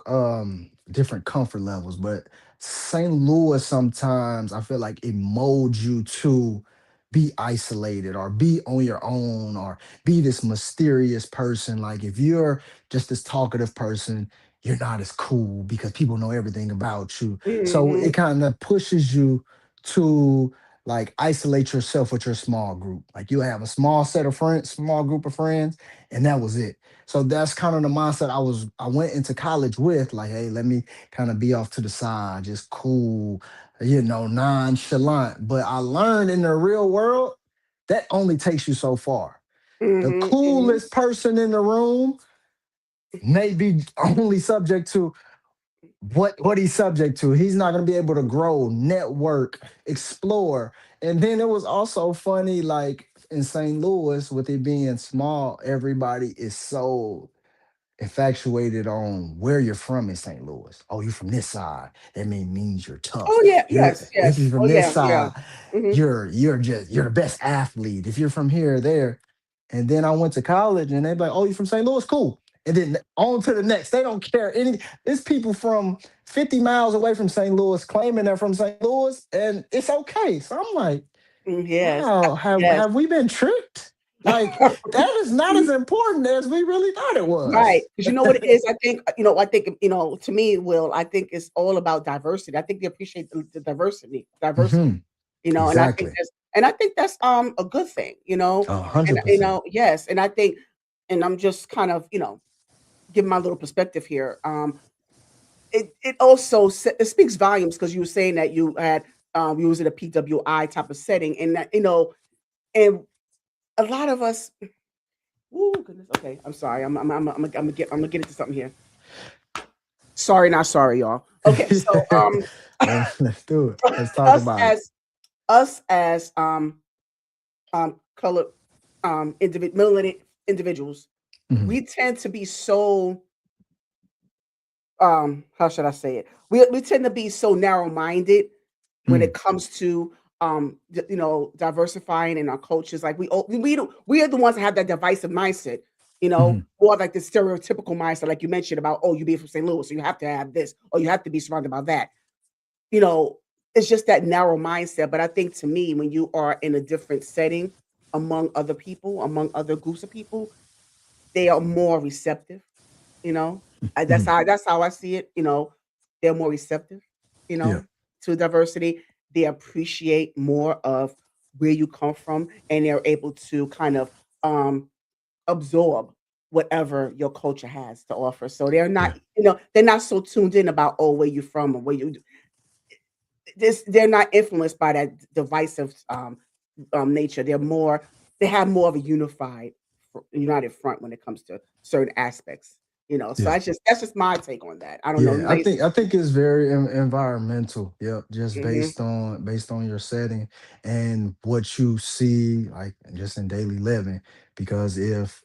different comfort levels, but St. Louis sometimes I feel like it molds you to be isolated or be on your own or be this mysterious person. Like if you're just this talkative person, you're not as cool because people know everything about you. So Mhm. it kind of pushes you to like isolate yourself with your small group. Like you have a small set of friends, small group of friends, and that was it. So that's kind of the mindset I went into college with. Like, hey, let me kind of be off to the side, just cool, nonchalant. But I learned in the real world that only takes you so far. The Mhm. Mhm. coolest person in the room may be only subject to what he's subject to. He's not going to be able to grow, network, explore. And then it was also funny, like in St. Louis, with it being small, everybody is so infatuated on where you're from in St. Louis. Oh, you're from this side. That means you're Oh, tough. yeah. You're Yes, if you're yes. from Oh, this yeah, yeah. side, Mhm. you're the best athlete. If you're from here or there. And then I went to college and they're like, oh, you from St. Louis? Cool. And then on to the next. They don't care any. It's people from 50 miles away from St. Louis claiming they're from St. Louis, and it's okay. So I'm like, Yes. wow, Yes. have we been tricked? Like that is not as important as we really thought it Right, was. because you know what it is? I think, to me, Will, I think it's all about diversity. I think they appreciate the diversity, Mhm. and Exactly. I think that's, a good thing, A and, hundred percent. yes, and I think and I'm just kind of, giving my little perspective here. It also it speaks volumes because you were saying that you was in a PWI type of setting, and that, and a lot of us. Oh goodness. Okay, I'm sorry. I'm gonna get into something here. Sorry, not sorry, y'all. Okay, so Let's do it. Let's talk us about it. as us as colored melanated individuals, Mhm. we tend to be so how should I say it? We tend to be so narrow minded when it Mm, comes to diversifying in our cultures. Like we are the ones that have that divisive mindset. mhm. Or like the stereotypical mindset, like you mentioned about, oh, you be from St. Louis, so you have to have this, or you have to be surrounded by that. you know, it's just that narrow mindset. But I think to me, when you are in a different setting among other people, among other groups of people, they are more receptive. You know, Mhm. that's how I see it. They're more receptive. You Yeah. know, to diversity. They appreciate more of where you come from, and they're able to kind of um, absorb whatever your culture has to offer. So Yeah. they're not so tuned in about, oh, where you from or where you they're not influenced by that divisive nature. They have more of a united front when it comes to certain aspects. So Yeah. that's just my take on that. I don't know. Yeah, I think it's very environmental. Yep, just Mhm. based on your setting and what you see, like just in daily living. Because if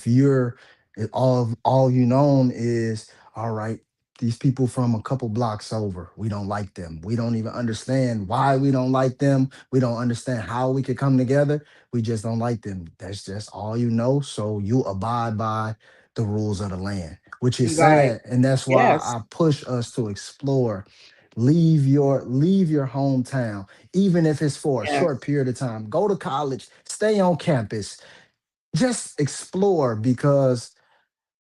you're if all you known is all right, these people from a couple blocks over, we don't like them. We don't even understand why we don't like them. We don't understand how we could come together. We just don't like them. That's just all you know. So you abide by the rules of the land, which is Right. sad. And that's why Yes. I push us to explore. Leave your hometown, even if it's for a short Yes. period of time. Go to college, stay on campus, just explore because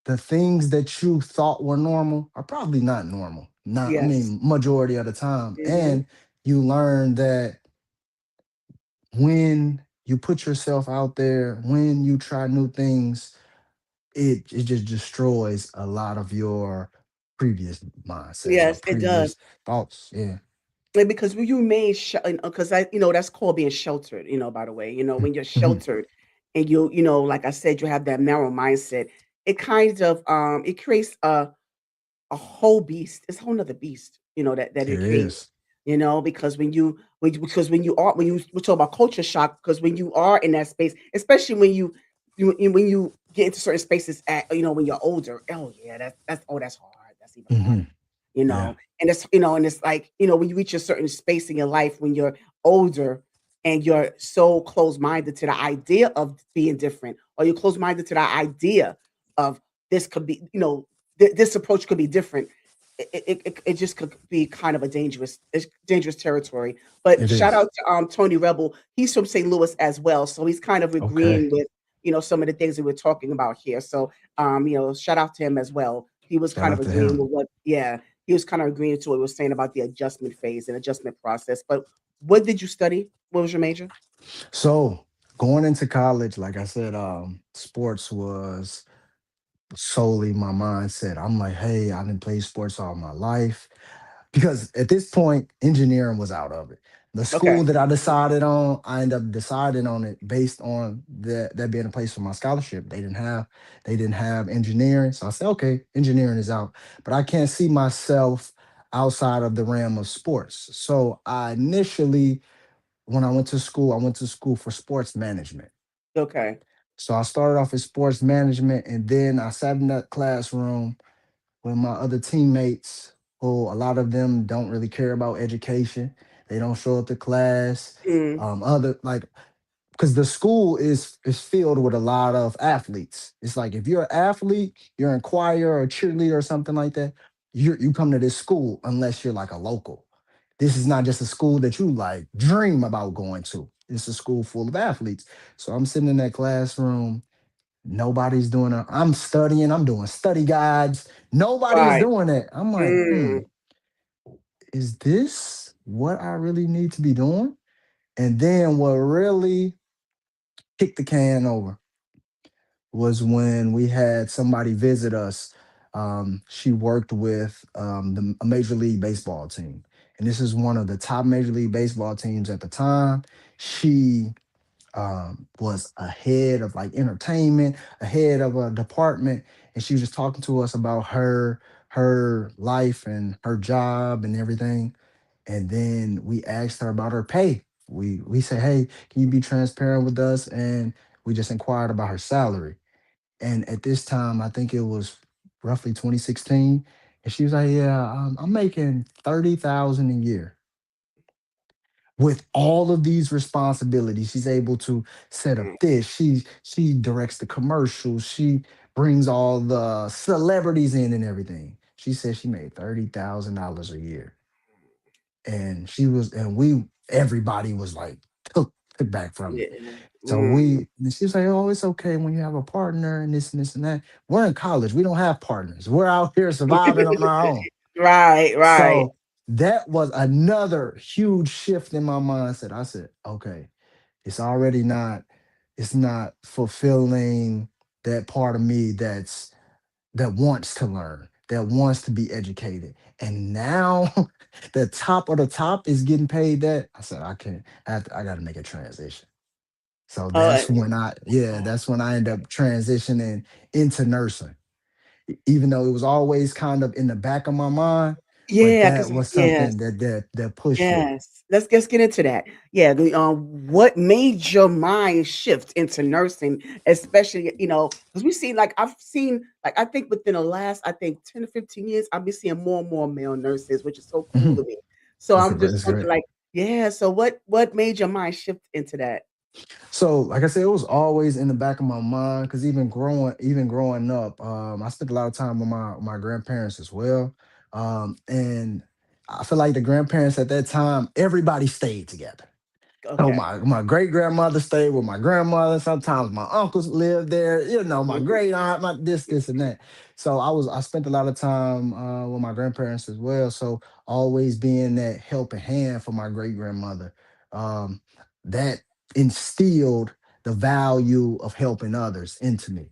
the things that you thought were normal are probably not normal. Not, I Yes. mean, majority of the time. Mhm. And you learn that when you put yourself out there, when you try new things, it just destroys a lot of your previous mindsets or Yes, it does. previous thoughts. Yeah. And because when you made because that's called being sheltered, by the way. When you're Mhm. sheltered and like I said, you have that narrow mindset, it kind of it creates a whole beast. It's a whole nother beast, that It it creates. is. Because when you we talk about culture shock, because when you are in that space, especially when you get into certain spaces when you're older, oh yeah, that's hard. That's even hard. Mhm. Yeah. And it's like, when you reach a certain space in your life when you're older and you're so close-minded to the idea of being different, or you're close-minded to the idea of this could be, this approach could be different. It just could be kind of it's dangerous territory. But It shout is. out to Tony Rebel. He's from St. Louis as well, so he's kind of Okay. agreeing with some of the things that we're talking about here. So shout out to him as well. he was Shout kind of out to agreeing him. with what yeah, he was kind of agreeing to what we were saying about the adjustment phase and adjustment process. But what did you study? What was your major? So going into college, like I said, sports was solely my mindset. I'm like, hey, I didn't play sports all my life. Because at this point, engineering was out of it. The Okay. school that I decided on, I ended up deciding on it based on that being a place for my scholarship. They didn't have engineering. So I said, okay, engineering is out. But I can't see myself outside of the realm of sports. So I initially, when I went to school for sports management. Okay. So I started off in sports management, and then I sat in that classroom with my other teammates, who a lot of them don't really care about education. They don't show up to class. Mm, Other like because the school is filled with a lot of athletes. It's like if you're an athlete, you're in choir or cheerleader or something like that, you come to this school unless you're like a local. This is not just a school that you like dream about going to. It's a school full of athletes. So I'm sitting in that classroom. Nobody's doing it. I'm studying. I'm doing study guides. Nobody is right. doing it. I'm like, Mm, is this what I really need to be doing? And then what really kicked the can over was when we had somebody visit us. She worked with a Major League Baseball team. And this is one of the top Major League Baseball teams at the time. She was a head of like entertainment, a head of a department, and she was just talking to us about her life and her job and everything. And then we asked her about her pay. We said, "Hey, can you be transparent with us?" And we just inquired about her salary. And at this time, I think it was roughly 2016, and she was like, "Yeah, I'm making 30,000 a year." With all of these responsibilities, she's able to set up mm. this. She directs the commercials. She brings all the celebrities in and everything. She said she made $30,000 a year, and we everybody was like took back from it. Yeah. So Mm. and she was like, "Oh, it's okay when you have a partner and this and that." We're in college. We don't have partners. We're out here surviving on our own. Right, right. So that was another huge shift in my mindset. I said, okay, it's already not, it's not fulfilling that part of me that wants to learn, that wants to be educated. And now the top of the top is getting paid that. I said, I can't, I gotta make a transition. So Oh, that's when I end up transitioning into nursing, even though it was always kind of in the back of my mind, but yeah, that because was yes. something that pushed me. Yes. Let's get into that. Yeah, what made your mind shift into nursing, especially, because we see like I've seen like I think within the last I think 10 to 15 years, I've been seeing more and more male nurses, which is so cool to Mhm. me. So I'm just It's wondering great. like, yeah, so what made your mind shift into that? So, like I said, it was always in the back of my mind because even growing up, I spent a lot of time with my grandparents as well, and I feel like the grandparents at that time, everybody stayed together. So Okay. my great grandmother stayed with my grandmother. Sometimes my uncles lived there. My Mhm. great aunt, my this and that. So I spent a lot of time with my grandparents as well. So always being that helping hand for my great grandmother, um, that instilled the value of helping others into me.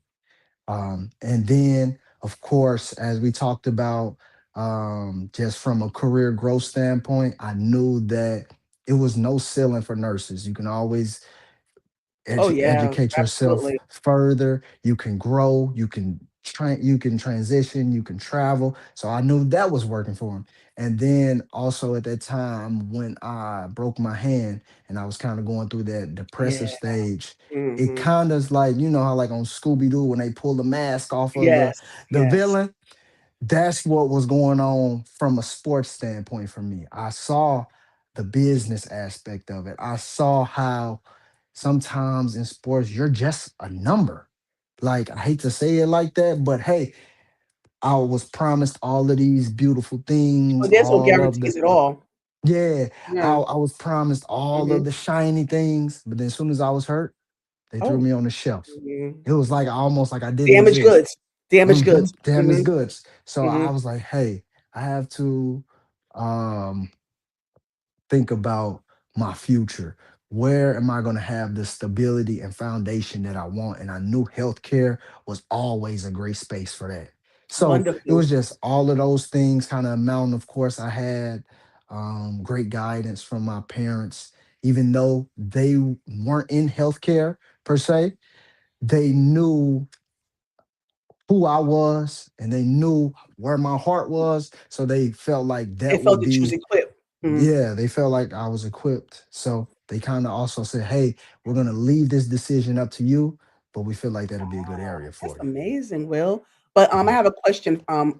And then, of course, as we talked about, just from a career growth standpoint, I knew that it was no ceiling for nurses. You can always Oh yeah, educate yourself absolutely. further. You can grow. You can transition. You can travel. So I knew that was working for him. And then also at that time when I broke my hand and I was kind of going through that depressive Yeah. stage, it Mhm. kind of like how like on Scooby Doo when they pull the mask off of the Yes. the Yes. villain. That's what was going on from a sports standpoint for me. I saw the business aspect of it. I saw how sometimes in sports you're just a number. Like I hate to say it like that, but hey, I was promised all of these beautiful Oh, things, there's no all of the guarantees at all. yeah, I, Yeah. I was promised all of Mhm. the shiny things, but then as soon as I was hurt, they threw Oh. me on the shelf. Mhm. It was like almost like I didn't Damaged exist. goods. Damaged goods. damaged Mhm, goods. So I mhm. was like, hey, I have to um think about my future. Where am I going to have the stability and foundation that I want? And I knew healthcare was always a great space for that. So it Wonderful. was just all of those things kind of amount. Of course, I had great guidance from my parents, even though they weren't in healthcare per se. They knew who I was and they knew where my heart was. So they felt like They that felt would that you was be equipped. Mhm. yeah, they felt like I was equipped. So they kind of also said, hey, we're going to leave this decision up to you, but we feel like that'll be a good area That's for you. amazing, Will. But, I Mhm. have a question, on,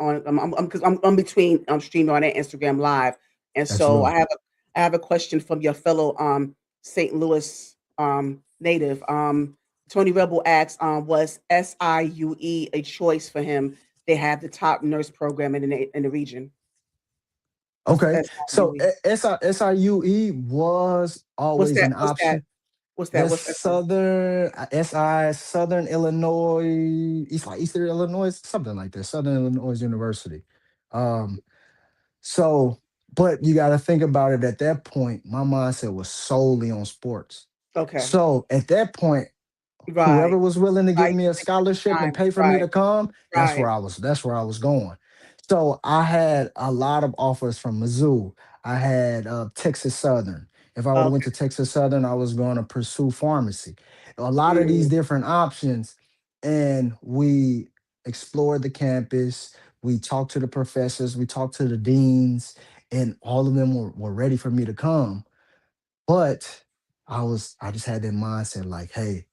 'cause I'm between, StreamYard and Instagram Live, and so Absolutely. I have a question from your fellow, St. Louis, native. Tony Rebel asks, "Was SIUE a choice for him? They have the top nurse program in the region." What's Okay. So SIUE? SIUE was What's always that? an What's that? option. What's that? That's What's SI? Southern SI, Southern Illinois, Eastern Illinois, something like that. Southern Illinois University. Um, so, but you got to think about it at that point. My mindset was solely on sports. Okay. So at that point, Right. whoever was willing to give Right. me You a take your scholarship and time. pay for me Right. to come, Right. that's where I was going. So I had a lot of offers from Mizzou. I had Texas Southern. If I would have went Okay. to Texas Southern, I was going to pursue pharmacy. A lot of these Mhm. different options, and we explored the campus. We talked to the professors. We talked to the deans, and all of them were ready for me to come. But I just had that mindset like, hey,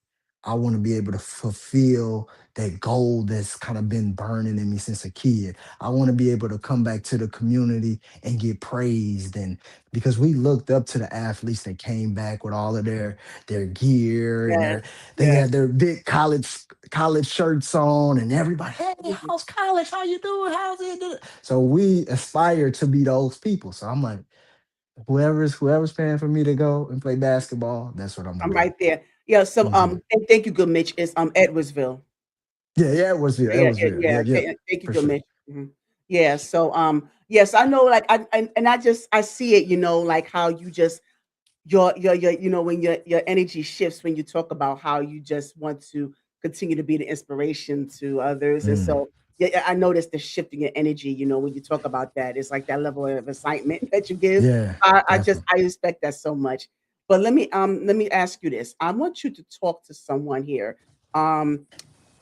I want to be able to fulfill that goal that's kind of been burning in me since a kid. I want to be able to come back to the community and get praised. And because we looked up to the athletes that came back with all of their gear and Yes. they Yes. had their big college shirts on and everybody, hey, Mhm. how's college? How you doing? How's it? So we aspire to be those people. So I'm like, whoever's paying for me to go and play basketball, that's what I'm gonna I'm do. right there. Yeah, so, Mhm. and thank you, good Mitch. It's, Edwardsville. Yeah, yeah, it was real. It Yeah, was yeah, real. yeah. Yeah, yeah, Thank you, for good sure. Mitch. Mhm. Yeah, so, yes, I know, like, I just I see it, like, how you just when your energy shifts when you talk about how you just want to continue to be the inspiration to others, and Mm, so yeah, I noticed the shift in your energy. When you talk about that, it's like that level of excitement that you give. yeah, definitely. I respect that so much. But let me ask you this. I want you to talk to someone here. Um,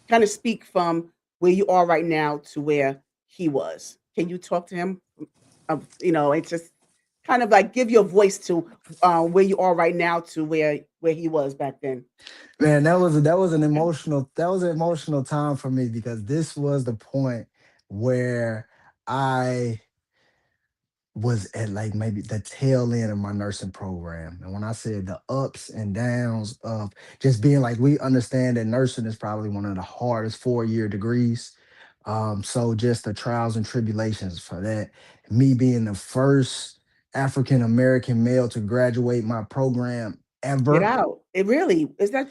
Kind of speak from where you are right now to where he was. Can you talk to him? It's just kind of like give your voice to where you are right now to where he was back then. Man, that was an emotional time for me because this was the point where I was at like maybe the tail end of my nursing program. And when I said the ups and downs of just being like, we understand that nursing is probably one of the hardest 4-year degrees. So just the trials and tribulations for that. Me being the first African American male to graduate my program Get ever. out. It really is that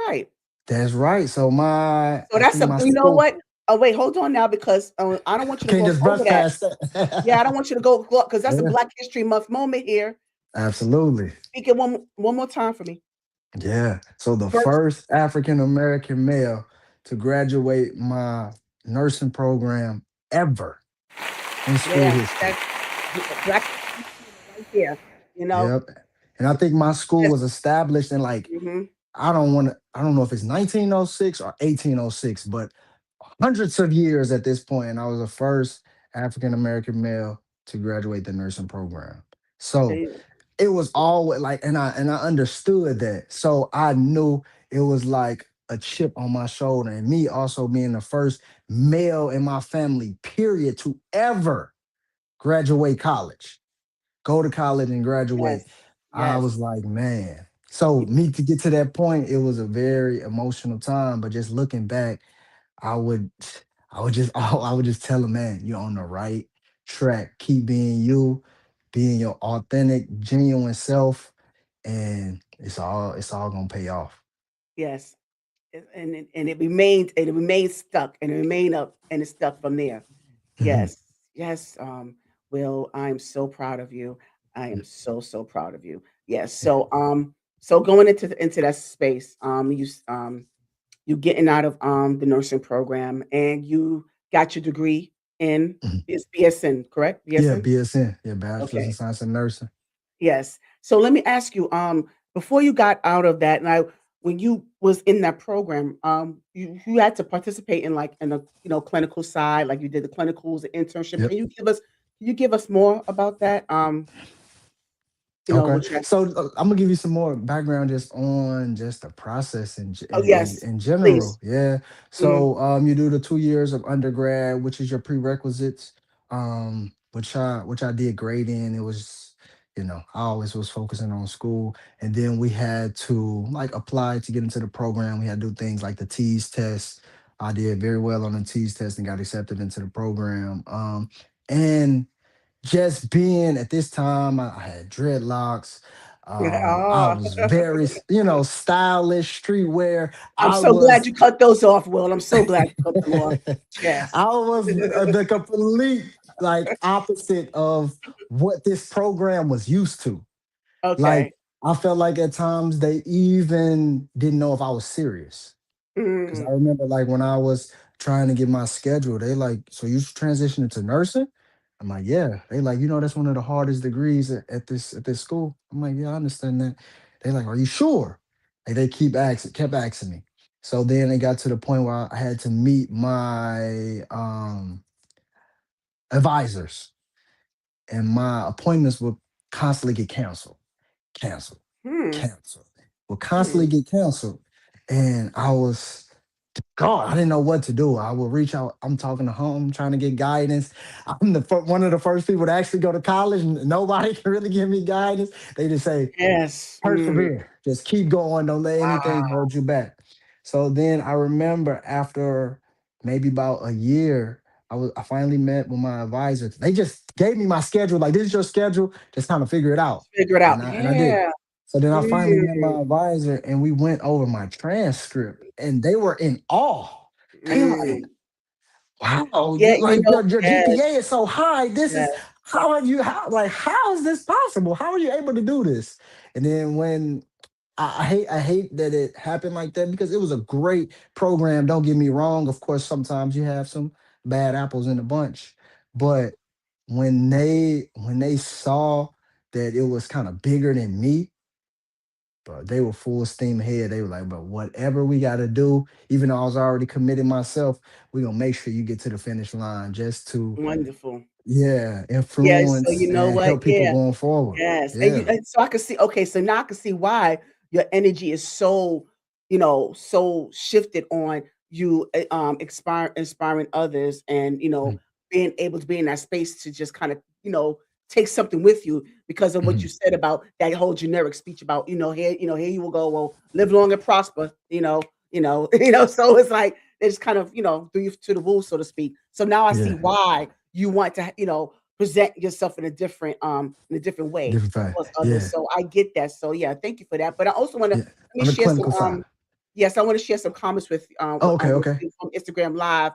right? That's right. So So I that's think a my you know school what? Oh wait, hold on now because I don't want you to can't gloss just brush over that. past Yeah, I that. don't want you to go because that's a Yeah, Black History Month moment here. absolutely. Speak it one more time for me. Yeah. So the First, first African American male to graduate my nursing program ever in school yeah, history. that's Black History moment right there. You know. Yep. And I think my school Yes. was established in like Mhm. I don't know if it's 1906 or 1806, but hundreds of years at this point, and I was the first African American male to graduate the nursing program. So See? it was always like, and I understood that. So I knew it was like a chip on my shoulder. And me also being the first male in my family, period, to ever graduate college, go to college and graduate. Yes. I Yes. was like, man. So me to get to that point, it was a very emotional time. But just looking back, I would I would just tell him, man, you're on the right track. Keep being you, being your authentic, genuine self, and it's all gonna pay off. Yes. and it remained stuck, and it remained up, and it stuck from there. Mhm. Yes, yes, Will, I'm so proud of you. I am so proud of you. Yes. Yeah. So going into that space, you getting out of the nursing program, and you got your degree in Mhm. is BSN, correct? Yeah, BSN? BSN. Yeah, Bachelor's in Okay. Science and Nursing. Yes. So let me ask you, before you got out of that, now when you was in that program, you had to participate in like in a clinical side, like you did the clinicals, the internship. Yep. Can you give us more about that? Okay. What you had. So I'm gonna give you some more background just on just the process Oh yes, in please. general. Yeah. Hmm. So you do the 2 years of undergrad, which is your prerequisites. Which I did great in. It was, I always was focusing on school. And then we had to like apply to get into the program. We had to do things like the T's test. I did very well on the T's test and got accepted into the program. And just being at this time, I had dreadlocks. I Oh, was very, stylish, streetwear. I'm I so glad was, you cut those off, Will. I'm so glad you cut them off. Yes. I was the complete like opposite of what this program was used to. Like Okay. I felt like at times they even didn't know if I was serious. Cause I Mm. remember like when I was trying to get my schedule, they like, so you transitioning to nursing? I'm like, yeah. They like, that's one of the hardest degrees at this school. I'm like, yeah, I understand that. They like, are you sure? Like they kept asking me. So then it got to the point where I had to meet my advisors, and my appointments would constantly get canceled, Hmm. canceled. Would Hmm. constantly get canceled. And I was God, I didn't know what to do. I would reach out. I'm talking to home, trying to get guidance. I'm one of the first people to actually go to college, and nobody can really give me guidance. They just say, Yes. Mm. persevere, just keep going. Don't let anything Wow. hold you back. So then I remember after maybe about a year, I finally met with my advisor. They just gave me my schedule, like this is your schedule, just kind of figure it out. Figure it out. And I did. Yeah. So then I finally met Mm. my advisor and we went over my transcript and they were in awe. They like, Mm. wow, Yeah, like your yes, GPA is so high. This is yes. how is this possible? How are you able to do this? And then when I hate that it happened like that because it was a great program. Don't get me wrong. Of course, sometimes you have some bad apples in the bunch. But when they saw that it was kind of bigger than me, bro, they were full steam ahead. They were like, bro, whatever we got to do, even though I was already committed myself, we gonna make sure you get to the finish line just to, Wonderful. yeah, Yes, so influence you know and what? help people Yeah, going forward. yes, Yeah. and so I can see, okay, so now I can see why your energy is so, so shifted on you, inspiring others, and, Mhm. being able to be in that space to just kinda, take something with you because of what you Mhm. said about that whole generic speech about, here you will go, well, live long and prosper, so it's like, they just kind of, do you to the rules, so to speak. So now I see Yeah. why you want to, present yourself in a different way Different fact. towards others. Yeah. So I get that. So yeah, thank you for that. But I also want to Yeah. let me On the share some clinical side. yes, I want to share some comments Oh, okay. with Okay. you from Instagram Live.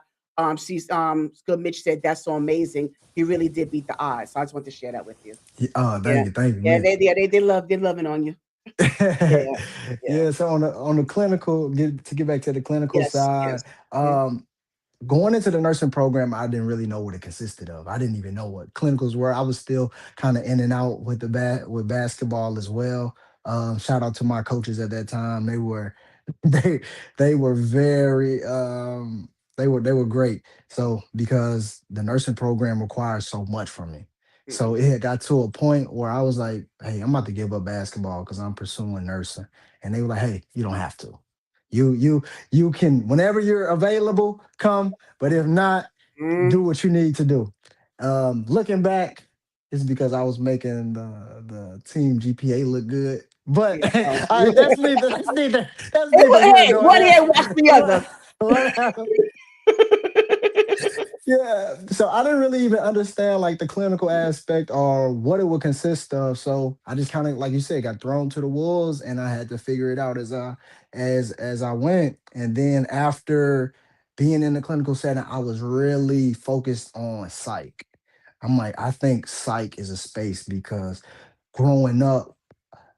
She's Good Mitch said that's so amazing. He really did beat the odds. So I just want to share that with you. Oh, Yeah. thank you, Yeah, Mitch. they're loving on you. Yeah. Yeah. Yeah, so on the clinical, get back to the clinical Yes. Yes. side, Mhm. um, going into the nursing program, I didn't really know what it consisted of. I didn't even know what clinicals were. I was still kind of in and out with with basketball as well. Shout out to my coaches at that time. They were they they were very they were great. So because the nursing program requires so much from me. So Mm-mm. it had got to a point where I was like, hey, I'm about to give up basketball because I'm pursuing nursing. And they were like, hey, you don't have to. You can whenever you're available, come. But if not, do Mm. what you need to do. Looking back, it's because I was making the team GPA look good. But Yeah. all right, that's neither Well, here hey, nor one there. hand wash the other. Whatever. Yeah, so I didn't really even understand like the clinical aspect or what it would consist of. So I just kind of, like you said, got thrown to the wolves, and I had to figure it out as I went. And then after being in the clinical setting, I was really focused on psych. I'm like, I think psych is a space because growing up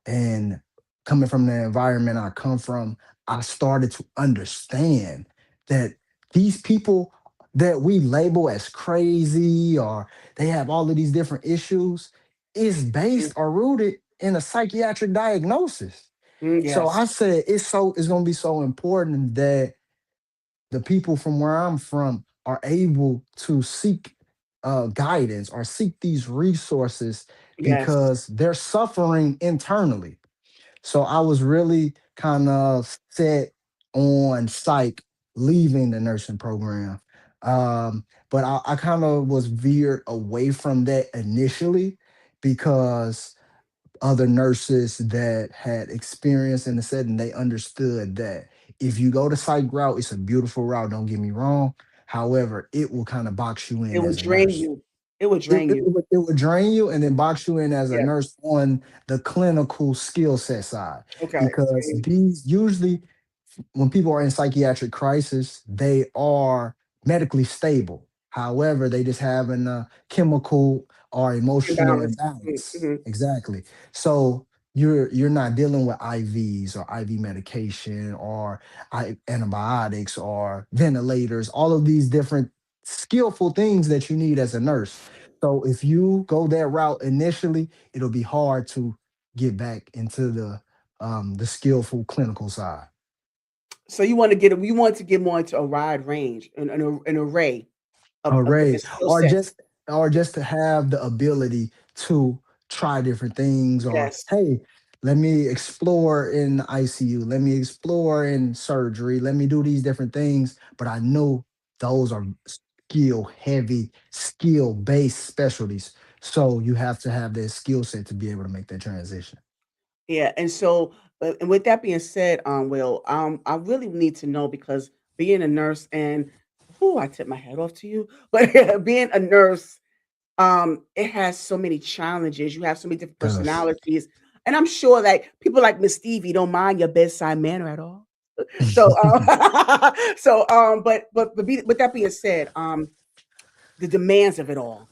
and coming from the environment I come from, I started to understand that these people that we label as crazy or they have all of these different issues is based or rooted in a psychiatric diagnosis. So Yes. I said it's gonna be so important that the people from where I'm from are able to seek guidance or seek these resources Yes. because they're suffering internally. So I was really kind of set on psych leaving the nursing program. But I kind of was veered away from that initially because other nurses that had experience in the setting, they understood that if you go the psych route, it's a beautiful route, don't get me wrong. However, it will kind of box you It in would as a drain nurse. you. It would drain you. It would drain you and then box you in as a Yes. nurse on the clinical skill set side. Okay. Because these usually, when people are in psychiatric crisis, they are medically stable. However, they just have a chemical or emotional Imbalance. imbalance. Mm-hmm. Exactly. So you're not dealing with IVs or IV medication or antibiotics or ventilators, all of these different skillful things that you need as a nurse. So if you go that route initially, it'll be hard to get back into the skillful clinical side. So you want to get more into a wide range, an array of Array, different skill or sets. just to have the ability to try different things, or Yes. hey, let me explore in the ICU, let me explore in surgery, let me do these different things. But I know those are skill heavy, skill based specialties. So you have to have that skill set to be able to make that transition. Yeah, and so, and with that being said, Will, I really need to know because being a nurse and who I tip my hat off to you, but being a nurse, it has so many challenges. You have so many different Does. personalities, and I'm sure that people like Miss Stevie don't mind your bedside manner at all. So, with that being said, the demands of it all,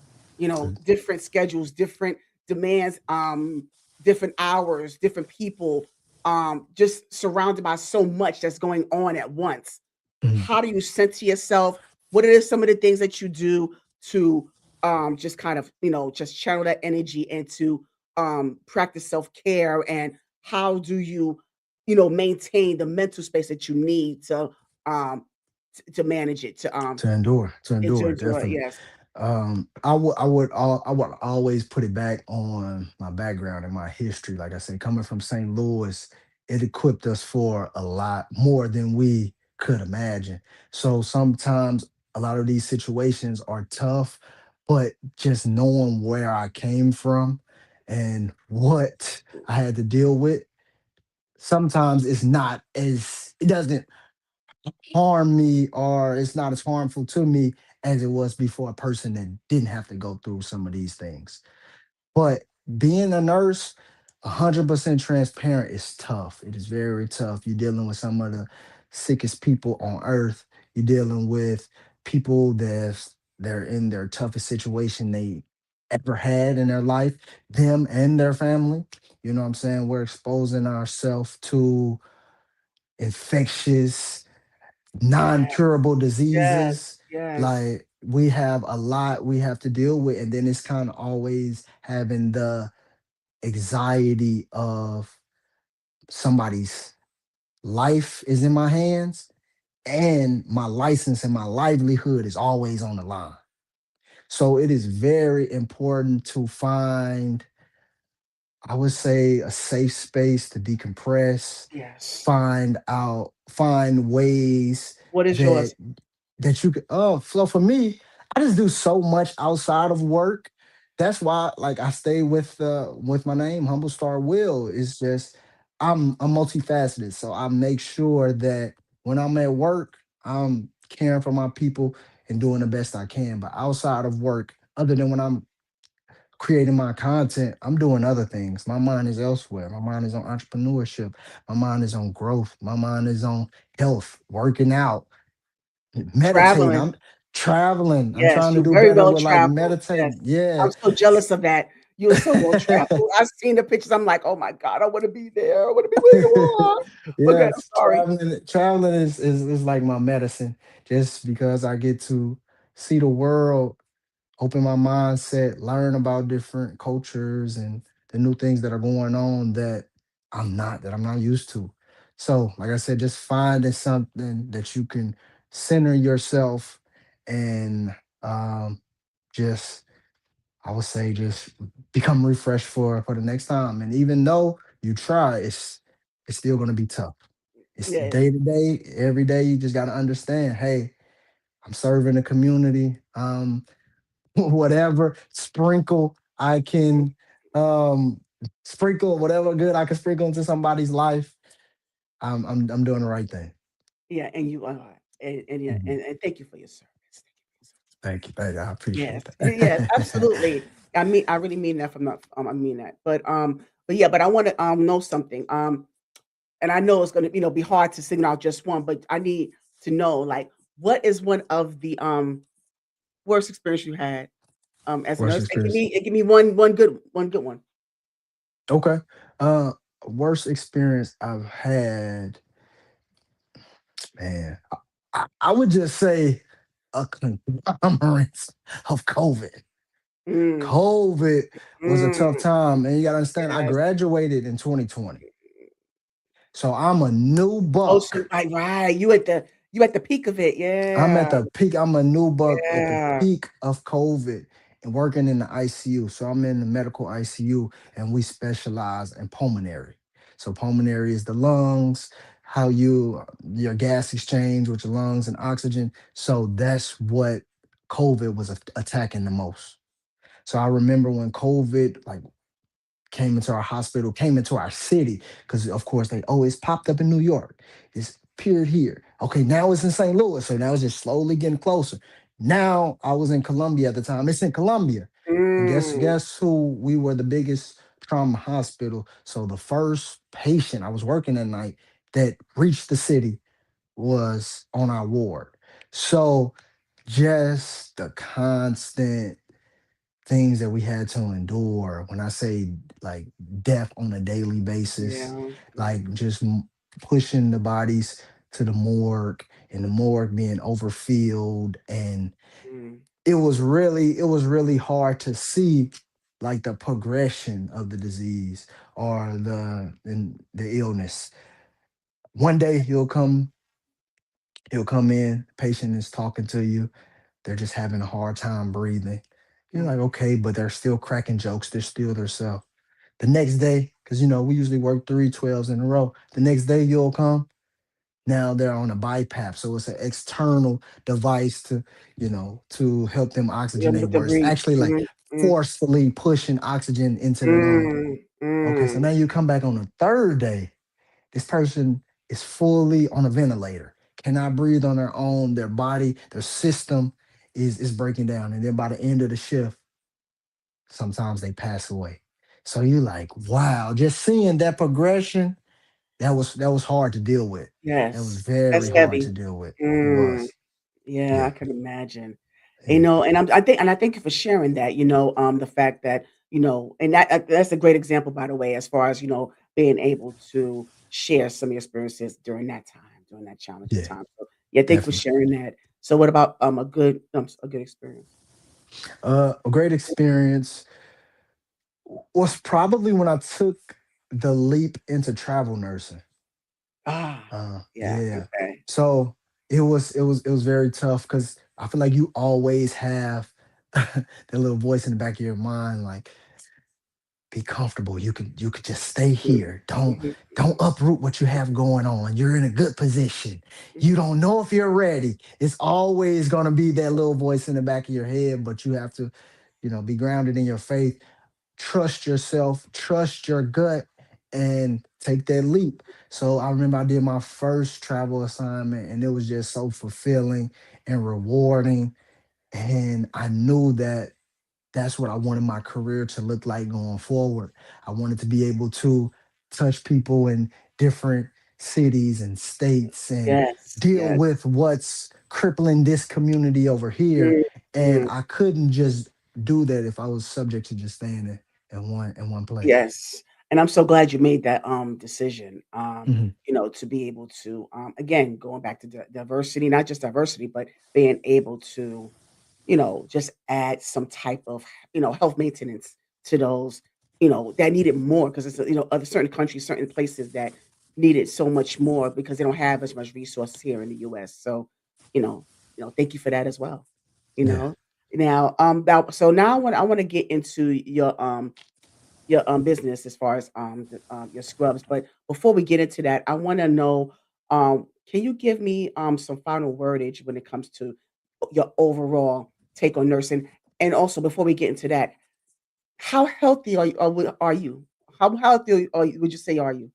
different schedules, different demands, different hours, different people, just surrounded by so much that's going on at once. How do you center yourself? What are some of the things that you do to just kind of, just channel that energy into practice self-care, and how do you, maintain the mental space that you need um to manage it, To and to endure, endure it? definitely. Yes. I would always put it back on my background and my history. Like I said, coming from St. Louis, it equipped us for a lot more than we could imagine. So sometimes a lot of these situations are tough, but just knowing where I came from and what I had to deal with, sometimes it doesn't harm me, or it's not as harmful to me as it was before, a person that didn't have to go through some of these things. But being a nurse, 100% transparent is tough. It is very tough. You're dealing with some of the sickest people on earth. You're dealing with people they're in their toughest situation they ever had in their life, them and their family. You know what I'm saying? We're exposing ourselves to infectious, Yeah. non-curable Yes. diseases. Yes. Like we have a lot we have to deal with, and then it's kind of always having the anxiety of somebody's life is in my hands, and my license and my livelihood is always on the line. So it is very important to find, I would say, a safe space to decompress, Yes. find ways What is that yours? you could. Oh, so for me, I just do so much outside of work. That's why, like, I stay with my name, Humble Star Will. It's just I'm multifaceted, so I make sure that when I'm at work, I'm caring for my people. and doing the best I can. But outside of work, other than when I'm creating my content, I'm doing other things. My mind is elsewhere. My mind is on entrepreneurship. My mind is on growth. My mind is on health, working out, meditating. Traveling. I'm traveling. I'm Yes, trying to you're do very better well with like traveled. Yes. meditating. Yeah. I'm so jealous of that. You are so well traveled. I've seen the pictures. I'm like, "Oh my god, I wanna be there. I wanna be where you are." Okay, Yeah, I'm sorry. traveling is like my medicine just because I get to see the world, open my mindset, learn about different cultures and the new things that are going on that I'm not used to. So, like I said, just finding something that you can center yourself and just I would say just become refreshed for the next time. And even though you try, it's still gonna be tough. It's Yeah, day to day, every day. You just gotta understand, hey, I'm serving the community. Whatever sprinkle I can um sprinkle whatever good I can sprinkle into somebody's life, I'm doing the right thing. yeah, and you are, and yeah, Mhm. and thank you for your service. Thank you for your service. Thank you. Thank you. I Yes, appreciate yes, that. absolutely. I really mean that from the I mean that. But yeah, but I wanna, know something, and I know it's gonna, be hard to signal out just one, but I need to know, like, what is one of the, worst experience you had, as a Worst nurse? And experience. give me one good one. Okay. Uh Worst experience I've had, man. I would just say a conglomerate of COVID. Mm, COVID was a mm, tough time, and you gotta understand, I yes. graduated in 2020. So I'm a new Oh, so buck. right. You at the peak of it. I'm at Yeah, the peak. I'm a new buck at the yeah. peak of COVID and working in the ICU. So I'm in the medical ICU and we specialize in pulmonary. So pulmonary is the lungs, how your gas exchange with your lungs and oxygen. So that's what COVID was attacking the most. So I remember when COVID like came into our hospital, came into our city, because of course they always popped up in New York. It's appeared here. Okay, now it's in St. Louis. So now it's just slowly getting closer. Now I was in Columbia at the time. It's in Columbia. And Mm, guess who we were the biggest trauma hospital. So the first patient I was working at night that reached the city was on our ward. So just the constant things that we had to endure. When I say like death on a daily basis, yeah, like yeah. just pushing the bodies to the morgue and the morgue being overfilled, and Mm, it was really hard to see like the progression of the disease or the illness. One day he'll come in, patient is talking to you, they're just having a hard time breathing. You're mm, like, okay, but they're still cracking jokes. They're still themselves. The next day, because we usually work 3 12s in a row. The next day you'll come. Now they're on a BiPAP. So it's an external device to help them yeah, oxygenate with the where it's breathe. actually like Mhm, mm, forcefully pushing oxygen into the lung. mm, Okay, so mm. now you come back on the third day, this person is fully on a ventilator, cannot breathe on their own. Their body, their system is breaking down. And then by the end of the shift, sometimes they pass away. So you're like, wow, just seeing that progression, that was hard to deal with. That was Yes, very that's hard heavy. to deal with. It Mm, was. yeah, I Yeah. can imagine. Yeah. And I thank you for sharing that, the fact that, and that's a great example, by the way, as far as, being able to share some experiences during that challenging Yeah. time. So, yeah, thank you for Definitely. sharing that. So what about a good experience? A great experience was probably when I took the leap into travel nursing. Ah, yeah, Yeah. okay. So it was very tough because I feel like you always have that little voice in the back of your mind, like, be comfortable. You could just stay Mhm, here. Don't mhm, don't uproot what you have going on. You're in a good position. mhm. You don't know if you're ready. It's always gonna be that little voice in the back of your head, but you have to, be grounded in your faith, trust yourself, trust your gut, and take that leap. So I remember I did my first travel assignment, and it was just so fulfilling and rewarding. And I knew that that's what I wanted my career to look like going forward. I wanted to be able to touch people in different cities and states and Yes, deal yes. with what's crippling this community over here. And Mhm. I couldn't just do that if I was subject to just staying in one place. Yes, and I'm so glad you made that, decision, Mhm. to be able to, again, going back to diversity, not just diversity, but being able to, just add some type of, health maintenance to those, that needed more because it's, other certain countries, certain places that needed so much more because they don't have as much resources here in the US. So, thank you for that as well. You Yeah. know. Now, so now I want to get into your business as far as your scrubs. But before we get into that, I want to know, can you give me some final wordage when it comes to your overall take on nursing? And also, before we get into that, how healthy are you? How healthy would you say are you?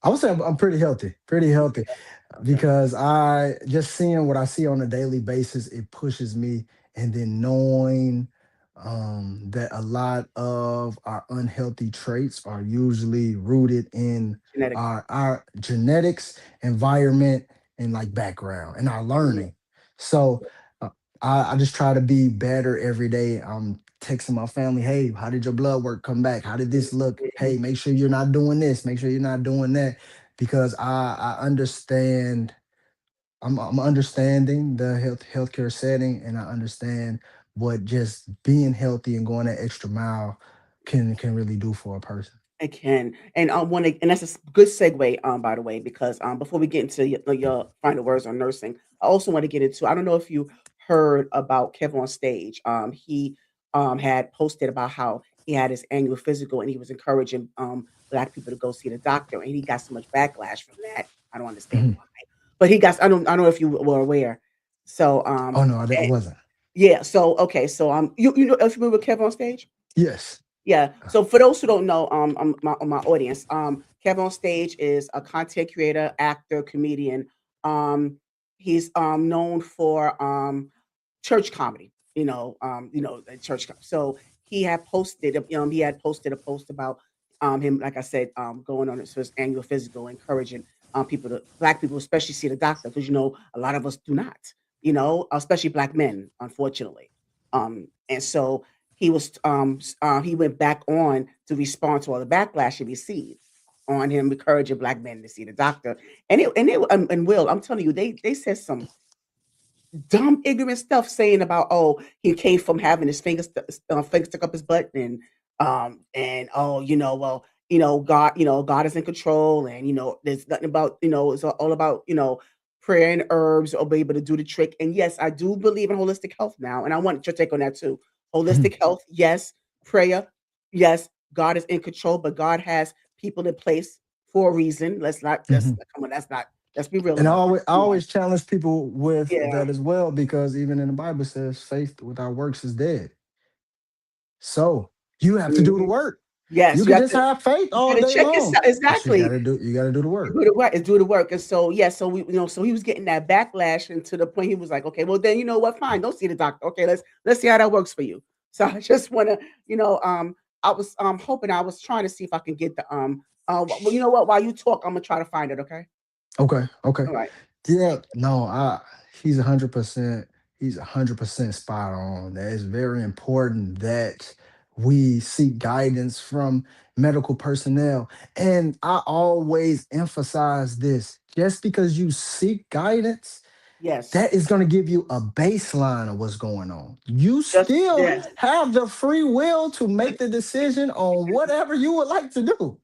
I would say I'm pretty healthy, pretty healthy. Okay. Okay. Because I just seeing what I see on a daily basis, it pushes me. And then knowing that a lot of our unhealthy traits are usually rooted in Genetics. our genetics, environment, and like background and our Mhm. learning. So uh, I just try to be better every day. I'm texting my family, hey, how did your blood work come back? How did this look? Mhm. Hey, make sure you're not doing this. Make sure you're not doing that, because I understand. I'm understanding the healthcare setting, and I understand what just being healthy and going that extra mile can really do for a person. I can, and I want to, and that's a good segue, by the way, because before we get into your final words on nursing, I also want to get into. I don't know if you heard about Kevin on stage. He had posted about how he had his annual physical, and he was encouraging black people to go see the doctor, and he got so much backlash from that. I don't understand Mhm. why, but he got. I don't know if you were aware. So Oh no, I wasn't. yeah, so okay, so you know if you remember Kevin on stage. Yes. Yeah. So for those who don't know, my audience, Kevin on stage is a content creator, actor, comedian. Um, he's known for church comedy. So he had posted a post about him, like I said, going on his annual physical, encouraging black people, especially see the doctor because a lot of us do not. Especially black men, unfortunately. And so he went back on to respond to all the backlash he received on him encouraging black men to see the doctor. And Will, I'm telling you, they said some dumb, ignorant stuff saying about, oh, he came from having his fingers stuck up his butt, and oh, well, God is in control, and there's nothing about, it's all about, prayer and herbs will be able to do the trick. And yes, I do believe in holistic health now, and I want your take on that too. Mhm. Holistic health, yes. Prayer, yes. God is in control, but God has people in place for a reason. Let's Mhm. come on. Let's be real And about that. I Come on. always challenge people with Yeah. that as well, because even in the Bible says faith without works is dead. So you have to do the Mhm. work. You Yes, you can have just to have faith you all gotta day check long, yourself but exactly. you gotta do the Do work. the work, do the work, and so, yeah, so so he was getting that backlash, and to the point he was like, "Okay, well, then you know what? Fine, don't see the doctor. Okay, let's see how that works for you." So I just wanna, I was, hoping I was trying to see if I can get the, well, you know what? While you talk, Imma try to find it, okay? Okay, okay. Alright. Yeah, no, he's 100%, he's 100% spot on. That is very important that we seek guidance from medical personnel. And I always emphasize this: just because you seek guidance, Yes. that is going to give you a baseline of what's going on. You Just still yes. have the free will to make the decision on whatever you would like to do,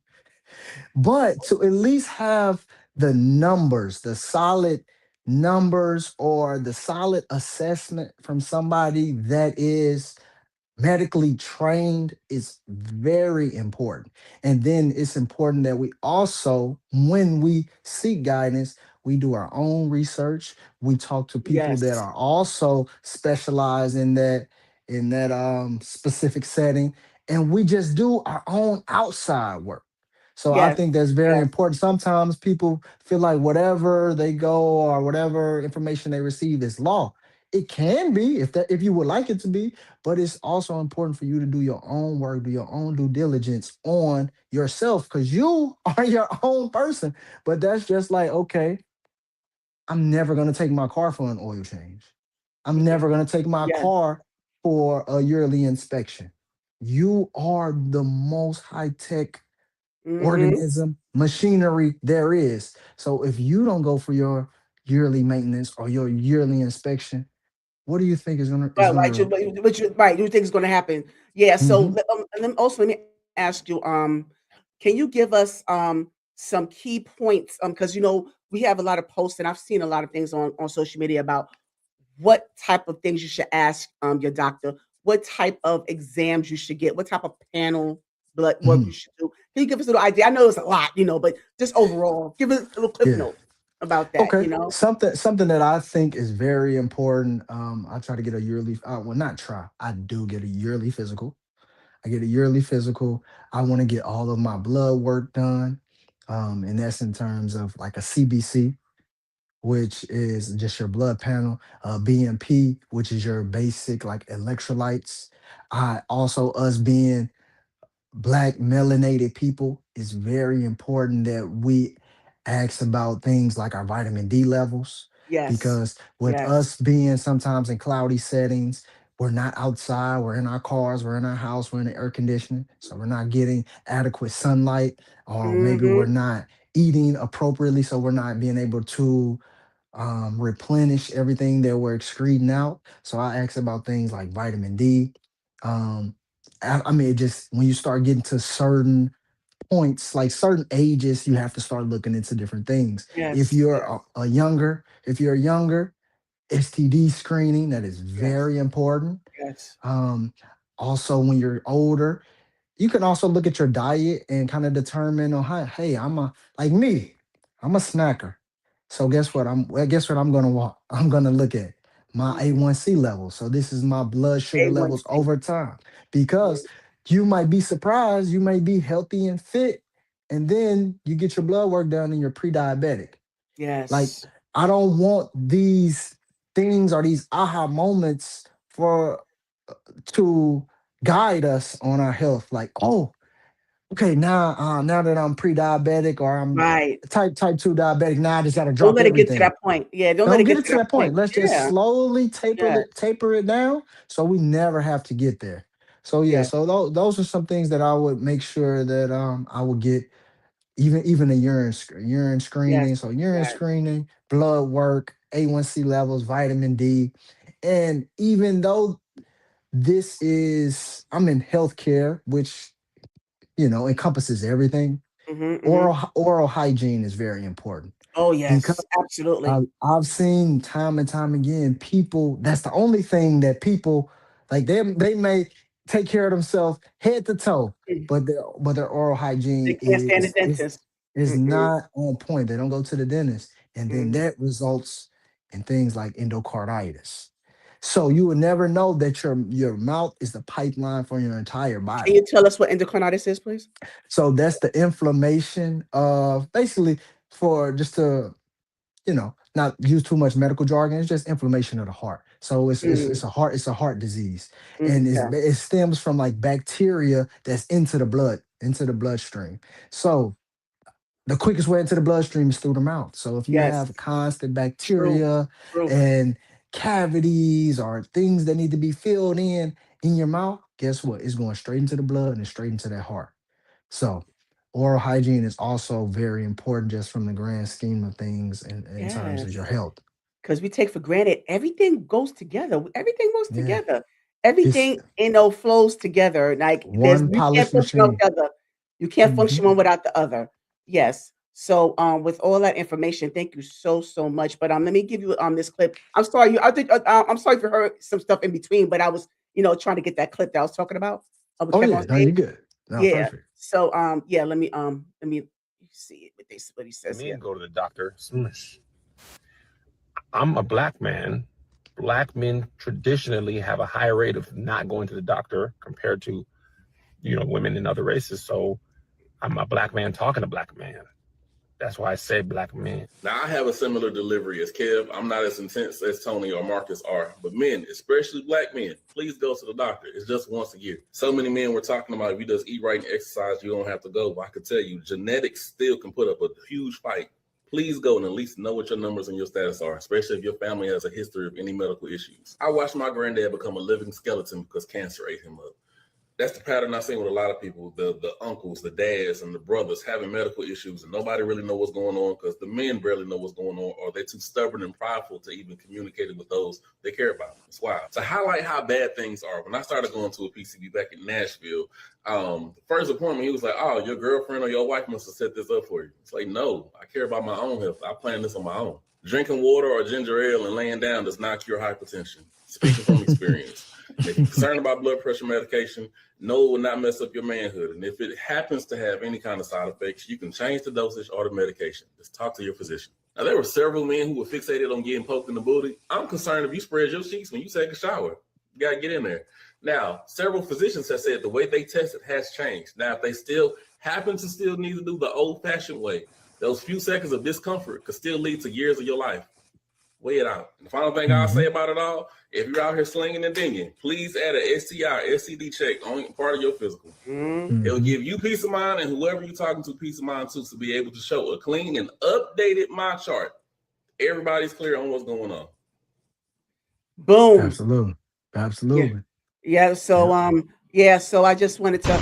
but to at least have the numbers, the solid numbers, or the solid assessment from somebody that is medically trained is very important. And then it's important that we also, when we seek guidance, we do our own research. We talk to people that Yes. are also specialized in that specific setting, and we just do our own outside work. So I Yes. think that's very Yes. important. Sometimes people feel like whatever they go or whatever information they receive is law. It can be if you would like it to be, but it's also important for you to do your own work, do your own due diligence on yourself because you are your own person. But that's just like, okay, I'm never gonna take my car for an oil change. I'm Mhm. never gonna take my Yes. car for a yearly inspection. You are the most high-tech Mhm. organism, machinery there is. So if you don't go for your yearly maintenance or your yearly inspection, what do you think is Right, right, gonna right, you think is gonna happen. Yeah, so, Mhm, and then also let me ask you, can you give us, some key points, because we have a lot of posts, and I've seen a lot of things on social media about what type of things you should ask, your doctor, what type of exams you should get, what type of panel blood work you mhm. should do. Can you give us a little idea? I know it's a lot, but just overall, give us a little cliff Yeah. note about that, Okay. you know? Something that I think is very important. I try to get a yearly. Well, not try. I do get a yearly physical. I get a yearly physical. I want to get all of my blood work done. And that's in terms of like a CBC, which is just your blood panel, BMP, which is your basic like electrolytes. I also us being black melanated people, it's very important that we ask about things like our vitamin D levels Yes. because with Yes. us being sometimes in cloudy settings, we're not outside, we're in our cars, we're in our house, we're in the air conditioning, so we're not getting adequate sunlight, or maybe we're Mhm. not eating appropriately, so we're not being able to replenish everything that we're excreting out. So I ask about things like vitamin D. Um, I mean, it just when you start getting to certain points, like certain ages, you have to start looking into different things. If Yes. you're Yes. if you're younger, STD screening that is Yes. very important. Yes. Um, Also, when you're older, you can also look at your diet and kind of determine, oh, hey, I'm a like me, I'm a snacker. So guess what I'm gonna walk. I'm gonna look at my Mhm. A1C levels. So this is my blood sugar levels A1C. over time. Because Mhm. you might be surprised, you may be healthy and fit, and then you get your blood work done and you're pre-diabetic. Like, Yes. I don't want these things or these aha moments for to guide us on our health. Like, oh, okay, now that I'm pre-diabetic or I'm Right. type 2 diabetic, now I just gotta Don't drop let it get to everything. that point. Yeah, don't let Don't it get get it to to that that point. point. Let's just Yeah. slowly Yes. taper it down so we never have to get there. So yeah, Yes. so those are some things that I would make sure that I would get even a urine Yes. screening. So urine Yes. screening, blood work, A1C levels, vitamin D. And even though this is I'm in healthcare, which encompasses everything. Mhm, mhm. Oral hygiene is very important Oh, because yes. Absolutely. I've seen time and time again people. That's the only thing that people like. They may take care of themselves head to toe, Mm. but their oral They hygiene can't stand the is dentist. is Mm-mm. not on point. They don't go to the dentist, and then Mhm. that results in things like endocarditis. So you would never know that your mouth is the pipeline for your entire Can body. you tell us what endocarditis is, please? So that's the inflammation of basically for just to not use too much medical jargon. It's just inflammation of the heart. So Mm, it's a heart disease, and okay. it stems from like bacteria that's into the bloodstream. So the quickest way into the bloodstream is through the mouth. So if you Yes. have constant True. bacteria True. and cavities or things that need to be filled in your mouth, guess what? It's going straight into the blood and straight into that heart. So, oral hygiene is also very important just from the grand scheme of things in terms of Yes. your health. Because we take for granted everything goes together. Everything goes Yeah. together. It's Everything, flows together. Like one you can't polished function without machine. the other. You can't Mhm. function one without the other. Yes. So with all that information, thank you so so much. But let me give you this clip. I'm sorry. I'm sorry if you heard some stuff in between, but I was trying to get that clip that I was talking about with Oh, Kevin yeah. on No, you're stage. good. No, Yeah. perfect. So yeah. Let me see what he says Me here. go to the doctor. I'm a black man. Black men traditionally have a higher rate of not going to the doctor compared to, women in other races. So I'm a black man talking to black man. That's why I say black men. Now, I have a similar delivery as Kev. I'm not as intense as Tony or Marcus are, but men, especially black men, please go to the doctor. It's just once a year. So many men were talking about if you just eat right and exercise, you don't have to go. But I could tell you, genetics still can put up a huge fight. Please go and at least know what your numbers and your status are, especially if your family has a history of any medical issues. I watched my granddad become a living skeleton because cancer ate him up. That's the pattern I've seen with a lot of people, the uncles, the dads, and the brothers having medical issues, and nobody really know what's going on because the men barely know what's going on, or they're too stubborn and prideful to even communicate it with those they care about. It's wild. To highlight how bad things are, when I started going to a PCB back in Nashville, the first appointment, he was like, "Oh, your girlfriend or your wife must have set this up for you." It's like, no, I care about my own health. I plan this on my own. Drinking water or ginger ale and laying down does not cure hypertension. Speaking from experience. If you're concerned about blood pressure medication, no, it will not mess up your manhood. And if it happens to have any kind of side effects, you can change the dosage or the medication. Just talk to your physician. Now, there were several men who were fixated on getting poked in the booty. I'm concerned if you spread your sheets when you take a shower. You got to get in there. Now, several physicians have said the way they test it has changed. Now, if they still happen to still need to do the old-fashioned way, those few seconds of discomfort could still lead to years of your life. Weigh it out. And the final thing I'll say about it all, if you're out here slinging and dinging, please add an STI, STD check on part of your physical. It'll give you peace of mind, and whoever you're talking to peace of mind too, to be able to show a clean and updated my chart. Everybody's clear on what's going on. Boom. Absolutely. Absolutely. Yeah. So so I just wanted to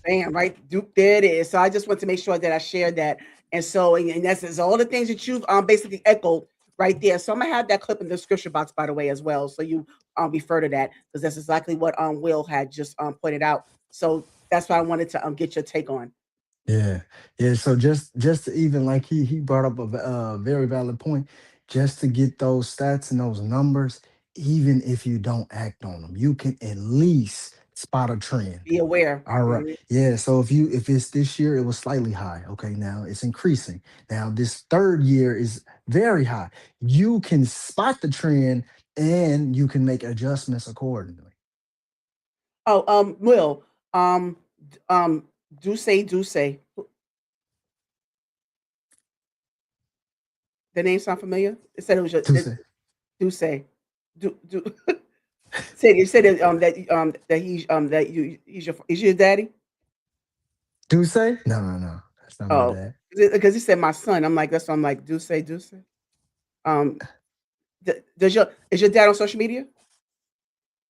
bam, right. Duke, there it is. So I just want to make sure that I shared that. And so, and that's all the things that you've basically echoed right there. So I'm gonna have that clip in the description box, by the way, as well. So you refer to that, because that's exactly what Will had just pointed out. So that's why I wanted to get your take on. Yeah. So just to even like he brought up a very valid point. Just to get those stats and those numbers, even if you don't act on them, you can at least spot a trend. Be aware. All right. Yeah. So if it's this year, it was slightly high. Okay. Now it's increasing. Now this third year is very high. You can spot the trend and you can make adjustments accordingly. Oh, Will, do say. The name sound familiar? It said it was your do say. You said that he's your daddy? Do say? No. That's not my dad. Because he said my son. I'm like, that's why I'm like, do say. Is your dad on social media?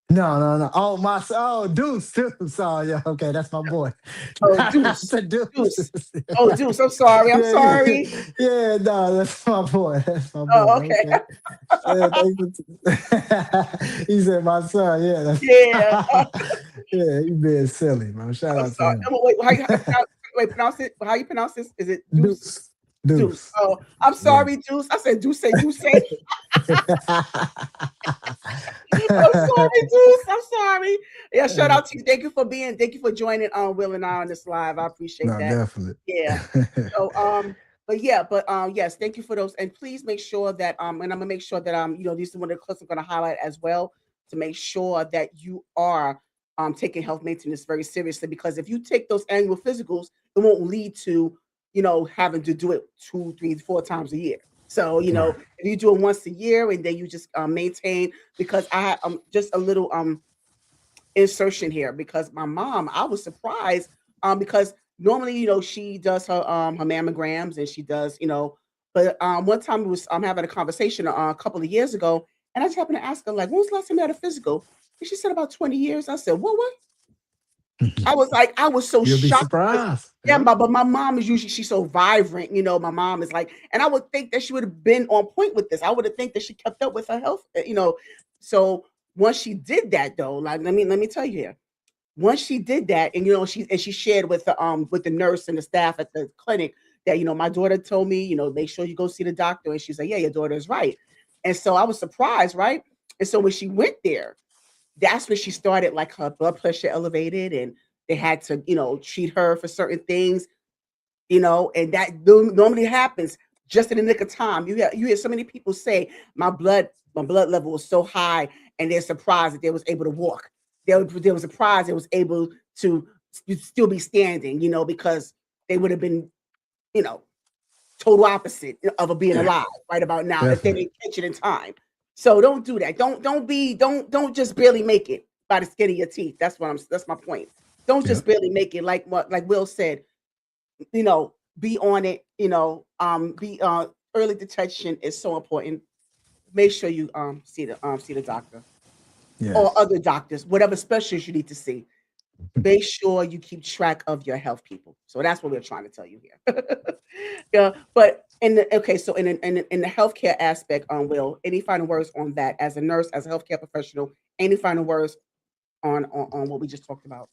No. Oh, Deuce. Oh, yeah. Okay, that's my boy. Oh, Deuce. Deuce. Oh, Deuce. I'm sorry. Sorry. Yeah, no, that's my boy. Oh, okay. He said my son. Yeah. Yeah, he being silly, man. Shout out to him. Wait, pronounce it. How you pronounce this? Is it Deuce? Deuce. Oh, I'm sorry, Deuce. I said Deuce. I'm sorry, Deuce. I'm sorry. Yeah, shout out to you. Thank you for joining Will and I on this live. I appreciate that. Definitely. Yeah. So yes, thank you for those. And please make sure that and I'm gonna make sure that these are one of the clips I'm gonna highlight as well, to make sure that you are taking health maintenance very seriously, because if you take those annual physicals, it won't lead to having to do it 2, 3, 4 times a year. So, if you do it once a year and then you just maintain, because I just a little insertion here, because my mom, I was surprised because normally, she does her mammograms, and she does, but one time we was having a conversation a couple of years ago, and I just happened to ask her, like, when was the last time you had a physical? And she said about 20 years. I said, what? I was so You'll be shocked. surprised. Yeah, but my mom is usually, she's so vibrant, my mom is like, and I would think that she would have been on point with this. I would have think that she kept up with her health, So once she did that, though, like, let me tell you here, once she did that, and she shared with the nurse and the staff at the clinic that, my daughter told me, make sure you go see the doctor. And she's like, yeah, your daughter is right. And so I was surprised, right? And so when she went there, that's when she started, like, her blood pressure elevated, and they had to, treat her for certain things, and that normally happens just in the nick of time. You hear so many people say, my blood level was so high, and they're surprised that they was able to walk. They were surprised they was able to you'd still be standing, because they would have been, you know, total opposite of a being Yeah, alive right about now if they definitely. didn't catch it in time. So don't do that. Don't just barely make it by the skin of your teeth. That's my point. Don't Yeah. just barely make it like Will said, be on it, be early detection is so important. Make sure you see the doctor or Yes. other doctors, whatever specialist you need to see. Make sure you keep track of your health, people. So that's what we're trying to tell you here. Yeah, but in the healthcare aspect, Will, any final words on that as a nurse, as a healthcare professional? Any final words on what we just talked about?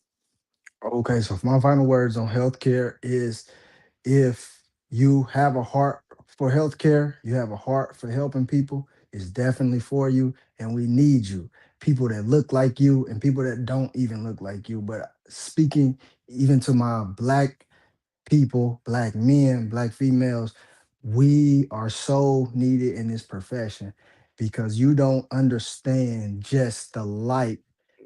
Okay, so my final words on healthcare is, if you have a heart for healthcare, you have a heart for helping people, it's definitely for you. And we need you. People that look like you and people that don't even look like you. But speaking even to my black people, black men, black females, we are so needed in this profession, because you don't understand just the light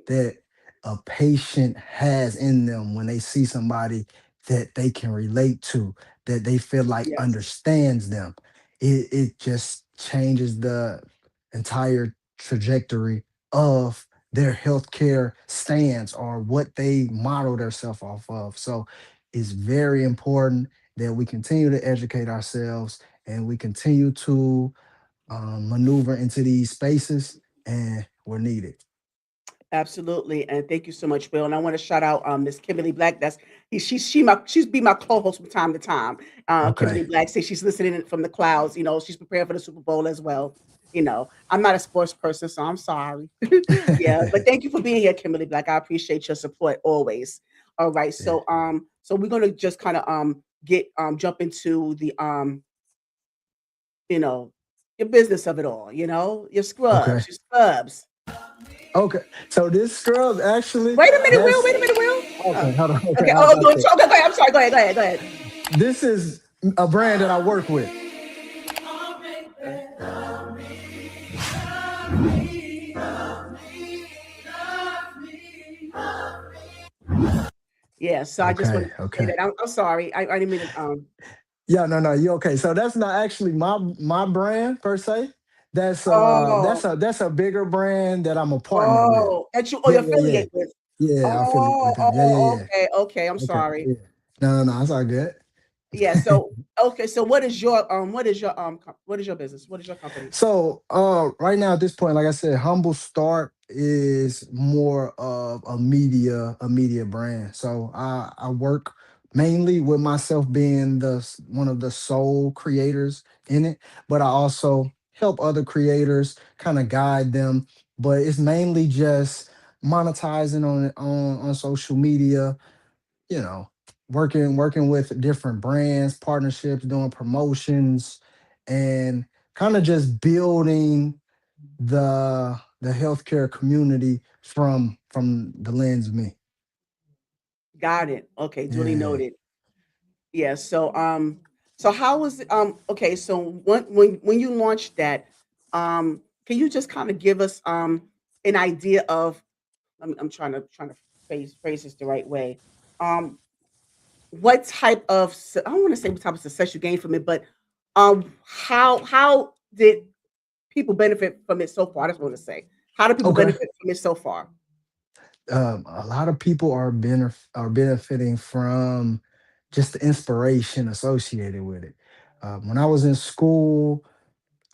that a patient has in them when they see somebody that they can relate to, that they feel like Yes, understands them. It just changes the entire trajectory of their healthcare stance or what they model themselves off of. So it's very important that we continue to educate ourselves and we continue to maneuver into these spaces, and we're needed. absolutely, and thank you so much, Will. And I want to shout out Miss Kimberly Black. She's be my co-host from time to time. Kimberly Okay. Black says she's listening in from the clouds. She's preparing for the Super Bowl as well. I'm not a sports person, so I'm sorry. Yeah, but thank you for being here, Kimberly Black. I appreciate your support always. All right, Yeah. so we're gonna just kind of get jump into the you know your business of it all. Your Okay. scrubs, your scrubs. Okay. So this scrub actually, Wait a minute, Will. that's Wait a minute, Will. okay. Hold on. Okay, Okay. I Oh, got okay. you. Go ahead. I'm sorry. Go ahead. Go ahead. Go ahead. Go ahead. This is a brand that I work with. Yeah. So I just Okay. wanted to say Okay. that. I'm sorry. I didn't mean to. Yeah, no, no, you okay. So that's not actually my brand per se. Oh. That's a bigger brand that I'm a partner with. Oh. That you. Oh, you Yeah, yeah, yeah. affiliate with. Yeah, I affiliate Oh. with them. Yeah, yeah, Oh. yeah. Okay. Okay. I'm Okay. sorry. Yeah. No, no, no, it's all good. Yeah. So okay. So what is your business? What is your company? So right now at this point, like I said, Humble Start is more of a media brand. So I work mainly with myself being one of the sole creators in it, but I also help other creators, kind of guide them. But it's mainly just monetizing on social media, you know, working with different brands, partnerships, doing promotions, and kind of just building the healthcare community from the lens of me. Got it. Okay. Duly Yeah. noted. Yeah. So how was it? Okay. So when you launched that, can you just kind of give us an idea of I'm trying to phrase this the right way. Um, what type of I don't want to say what type of success you gained from it, but how did people benefit from it so far? That's what I want to say. How do people Okay. benefit from it so far? A lot of people are benefiting from just the inspiration associated with it. When I was in school,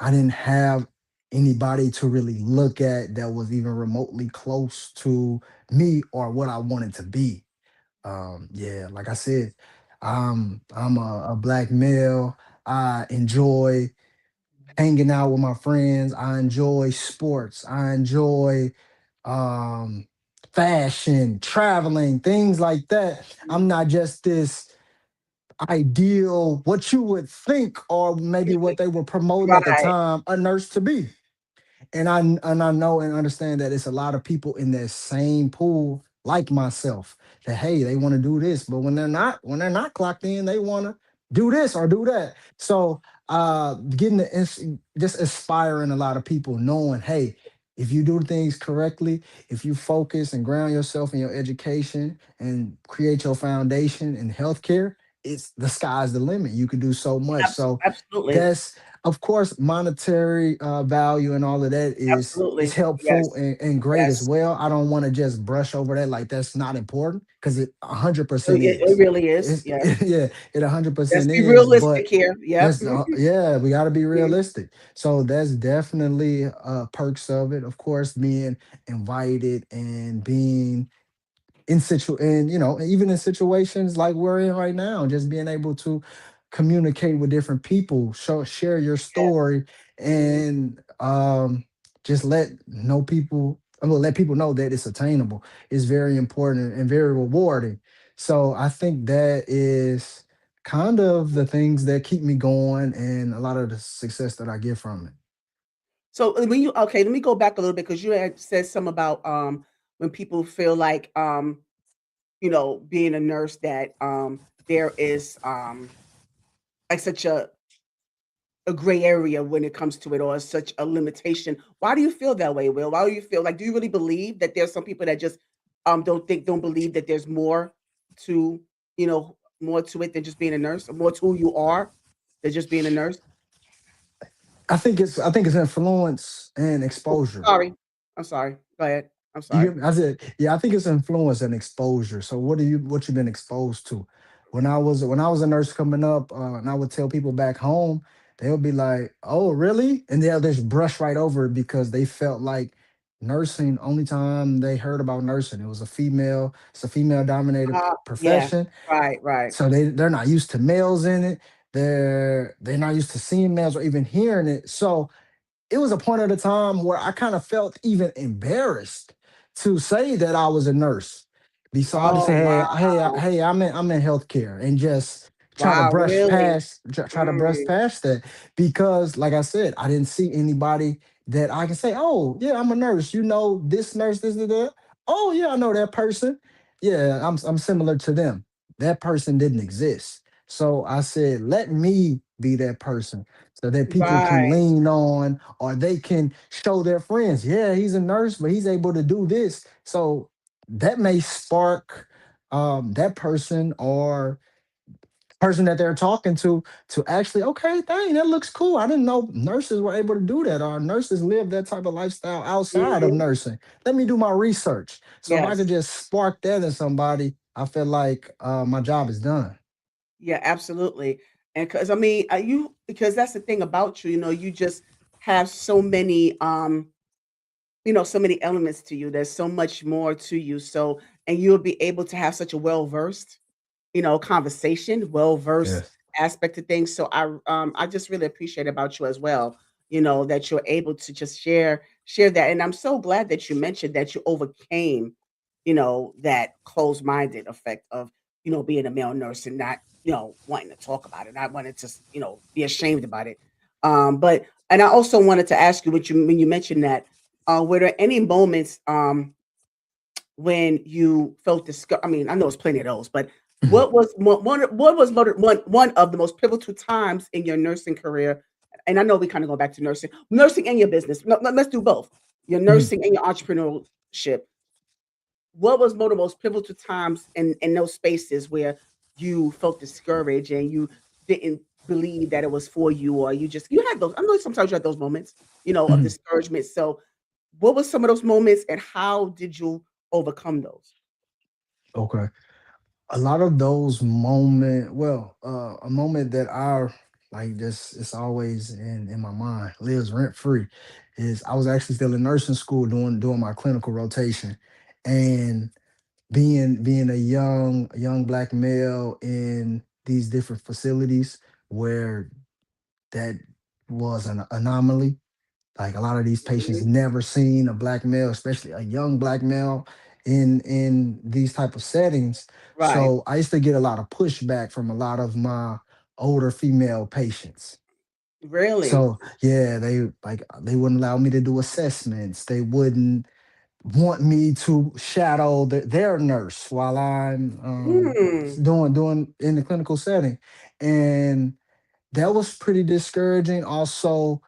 I didn't have anybody to really look at that was even remotely close to me or what I wanted to be. Yeah, like I said, I'm a black male. I enjoy hanging out with my friends. I enjoy sports. I enjoy um fashion, traveling, things like that. I'm not just this ideal, what you would think, or maybe what they were promoting at the Right, time, a nurse to be. And I know and understand that it's a lot of people in that same pool like myself, that hey, they want to do this, but when they're not clocked in, they want to do this or do that. So getting just inspiring a lot of people, knowing, hey, If you do things correctly, if you focus and ground yourself in your education and create your foundation in healthcare, it's the sky's the limit. You can do so much. So Absolutely. that's, of course, monetary value and all of that is Absolutely. helpful Yes. and great as Yes. well. I don't want to just brush over that like that's not important, because it 100% It is. really is. It's, Yeah. yeah, it Let's 100% be is. realistic But here. Yep. that's yeah, we got to be Mhm. realistic. So that's definitely perks of it. Of course, being invited and being and even in situations like we're in right now, just being able to communicate with different people, share your Yes. story, Mhm. and just let people know that it's attainable is very important and very rewarding. So I think that is kind of the things that keep me going and a lot of the success that I get from it. So when you okay, let me go back a little bit because you had said some about when people feel like being a nurse that there is like such a gray area when it comes to it or such a limitation. Why do you feel that way, Will? Why do you feel like do you really believe that there's some people that just don't believe that there's more to more to it than just being a nurse, or more to who you are than just being a nurse? I think it's influence and Oh, exposure. sorry. I'm sorry. Go ahead. I'm You sorry. get me? I said, yeah, I think it's influence and exposure. So what you've been exposed to? When I was a nurse coming up, and I would tell people back home, they would be like, "Oh, really?" And they'll just brush right over it because they felt like nursing. Only time they heard about nursing, it was a female. It's a female dominated Yeah. profession, Right, right. so they're not used to males in it. They're not used to seeing males or even hearing it. So it was a point at a time where I kind of felt even embarrassed to say that I was a nurse. So I just Oh, say, wow. hey, I'm in healthcare, and just Wow, really? try to brush Mm, past that, because, like I said, I didn't see anybody that I can say, oh yeah, I'm a nurse. You know this nurse, this, that. Oh yeah, I know that person. Yeah, I'm similar to them. That person didn't exist. So I said, let me be that person so that people can right. lean on, or they can show their friends, yeah, he's a nurse, but he's able to do this. So that may spark that person or person that they're talking to actually, okay, dang, that looks cool. I didn't know nurses were able to do that, or nurses live that type of lifestyle outside of Mhm. nursing. Let me do my research. So if I could Yes. just spark that in somebody, I feel like my job is done. Yeah, absolutely. And because I mean, you because that's the thing about you, you just have so many so many elements to you. There's so much more to you. So, and you'll be able to have such a well-versed, conversation, well-versed Yes. aspect of things. So I just really appreciate about you as well, that you're able to just share that. And I'm so glad that you mentioned that you overcame, that closed-minded effect of, being a male nurse and not, wanting to talk about it, not wanting to, be ashamed about it. But and I also wanted to ask you what you when you mentioned that, were there any moments when you felt discour I mean, I know it's plenty of those, but Mhm. what was one of the most pivotal times in your nursing career? And I know we kinda go back to nursing and your business. No, let's do both. Your Mhm. nursing and your entrepreneurship. What was one of the most pivotal times in those spaces where you felt discouraged and you didn't believe that it was for you, or you had those I know sometimes you had those moments, of Mhm. discouragement. So, what was some of those moments and how did you overcome those? Okay. A lot of those a moment that I like, this it's always in my mind, lives rent free, is I was actually still in nursing school doing my clinical rotation, and being a young black male in these different facilities where that was an anomaly. Like, a lot of these patients Mhm. never seen a black male, especially a young black male, in these type of settings. Right. So I used to get a lot of pushback from a lot of my older female patients. Really? So yeah, they wouldn't allow me to do assessments. They wouldn't want me to shadow their nurse while I'm Mm. doing in the clinical setting, and that was pretty discouraging. Also,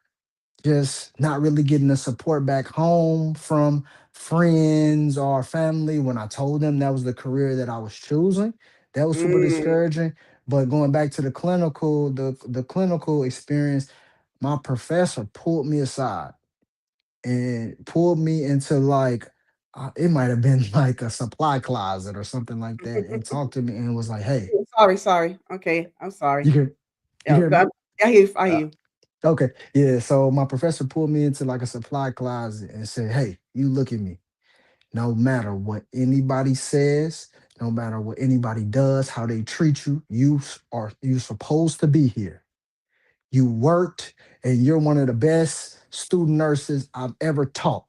just not really getting the support back home from friends or family when I told them that was the career that I was choosing. That was super Mm, discouraging. But going back to the clinical experience, my professor pulled me aside and pulled me into like it might have been like a supply closet or something like that, and talked to me and was like, "Hey, sorry, sorry. Okay, I'm sorry. you hear you Yeah, hear me?" I hear you. I hear Uh, you. okay, yeah. So my professor pulled me into like a supply closet and said, "Hey, you look at me. No matter what anybody says, no matter what anybody does, how they treat you, you supposed to be here. You worked, and you're one of the best student nurses I've ever taught.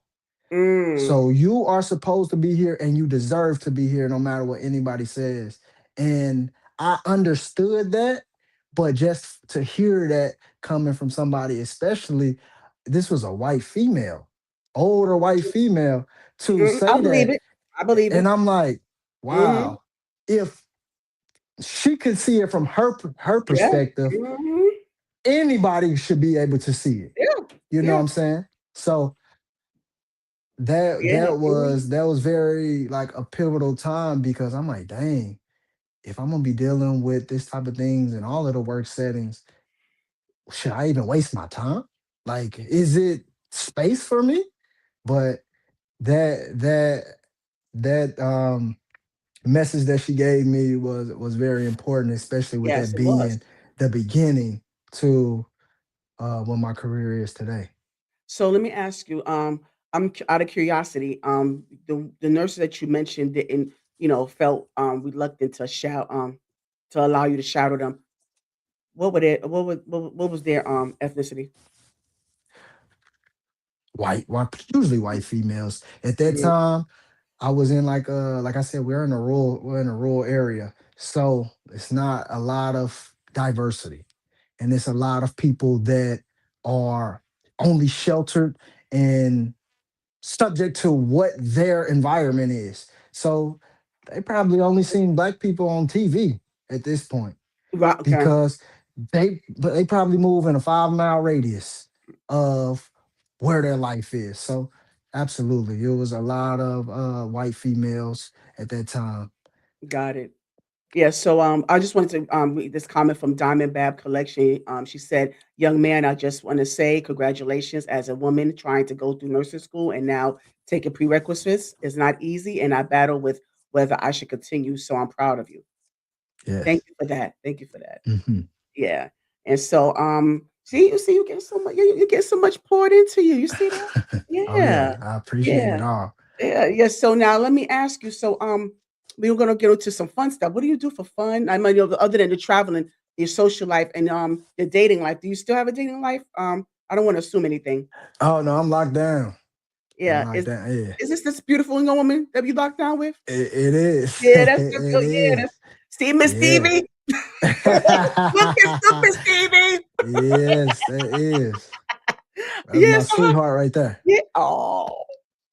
Mm, So you are supposed to be here and you deserve to be here no matter what anybody says." And I understood that, but just to hear that coming from somebody, especially this was a white female, older white female, to I say believe that. it. I believe And it. I'm like, Hmm. wow, if she could see it from her Yeah. perspective, Hmm. anybody should be able to see it. Yeah. You know what Yeah. I'm saying? So Yeah. Mhm. that was very like a pivotal time because I'm like, dang, if I'm gonna be dealing with this type of things in all of the work settings, should I even waste my time? Like, is it space for me? But that that that message that she gave me was very important, especially with Yes, that it was. being the beginning to what my career is today. So let me ask you, out of curiosity, the nurses that you mentioned didn't, felt reluctant to shout, to allow you to shadow them. What was their ethnicity? Usually white females. At that Mm, time, I was in like I said, we're in a rural area. So it's not a lot of diversity. And it's a lot of people that are only sheltered and subject to what their environment is. So they probably only seen black people on TV at this point right. Okay. because they probably move in a 5 mile radius of where their life is. So absolutely, it was a lot of white females at that time. Got it. Yeah, so I just wanted to read this comment from Diamond Bab Collection. She said, "Young man, I just want to say congratulations as a woman trying to go through nursing school and now taking prerequisites is not easy, and I battle with whether I should continue. So I'm proud of you. Thank Yes. you for that. Thank you for that. Hmm. Yeah, and so see, you get so much, you get so much poured into you. You see that? Oh yeah, Yeah, I appreciate yeah. it all. Yeah, yeah. So now let me ask you. So, we are gonna get into some fun stuff. What do you do for fun? I mean, other than the traveling, your social life and your dating life. Do you still have a dating life? I don't want to assume anything. Oh no, I'm locked down. I'm Yeah, locked down. Yeah, is this beautiful young woman that you locked down with? it is. Yeah, that's good. It Oh, yeah, is. that's see Miss Yeah. Stevie. Look, Miss Stevie. Yes, that is. That's Yeah, my so sweetheart right there. yeah. Oh,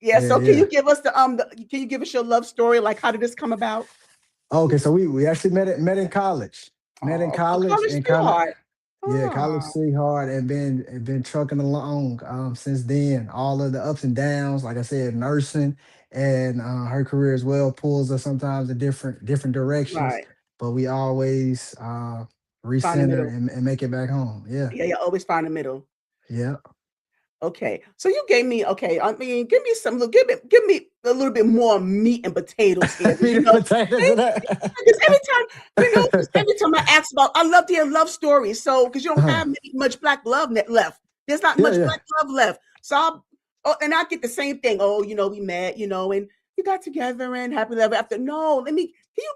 yeah. Yeah, So can yeah. you give us can you give us your love story? Like, how did this come about? Okay, so we actually met in college. Met in Oh, a college college and kind of sweetheart. yeah, college Oh, sweetheart and been trucking along since then. All of the ups and downs, like I said, nursing and her career as well pulls us sometimes in different directions, right. but we always Find the recenter middle. and make it back home. Yeah, Yeah, you always find the middle. yeah. Okay. So you gave me okay, I mean, give me a little bit more meat and potatoes here. 'Cause, Meat and potatoes of that. because every time, 'cause every time I ask about I love to hear love stories. So because you don't Uh-huh. have much black love left. There's not Yeah, much yeah. black love left. So and I get the same thing. Oh, we met, and we got together and happy ever after. No, can you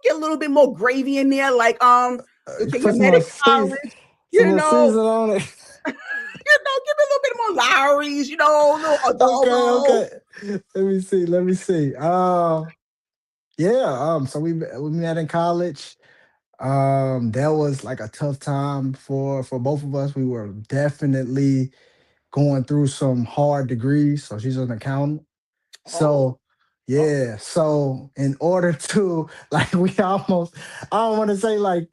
get a little bit more gravy in there? Like, okay, you Put met in college, some you more know, season on it. give me a little bit more Lowry's, a little Okay, adobo. okay. Let me see. Let me see. Yeah. So we met in college. That was like a tough time for both of us. We were definitely going through some hard degrees. So she's an accountant. Oh, So okay. yeah. So in order to like, we almost, I don't want to say like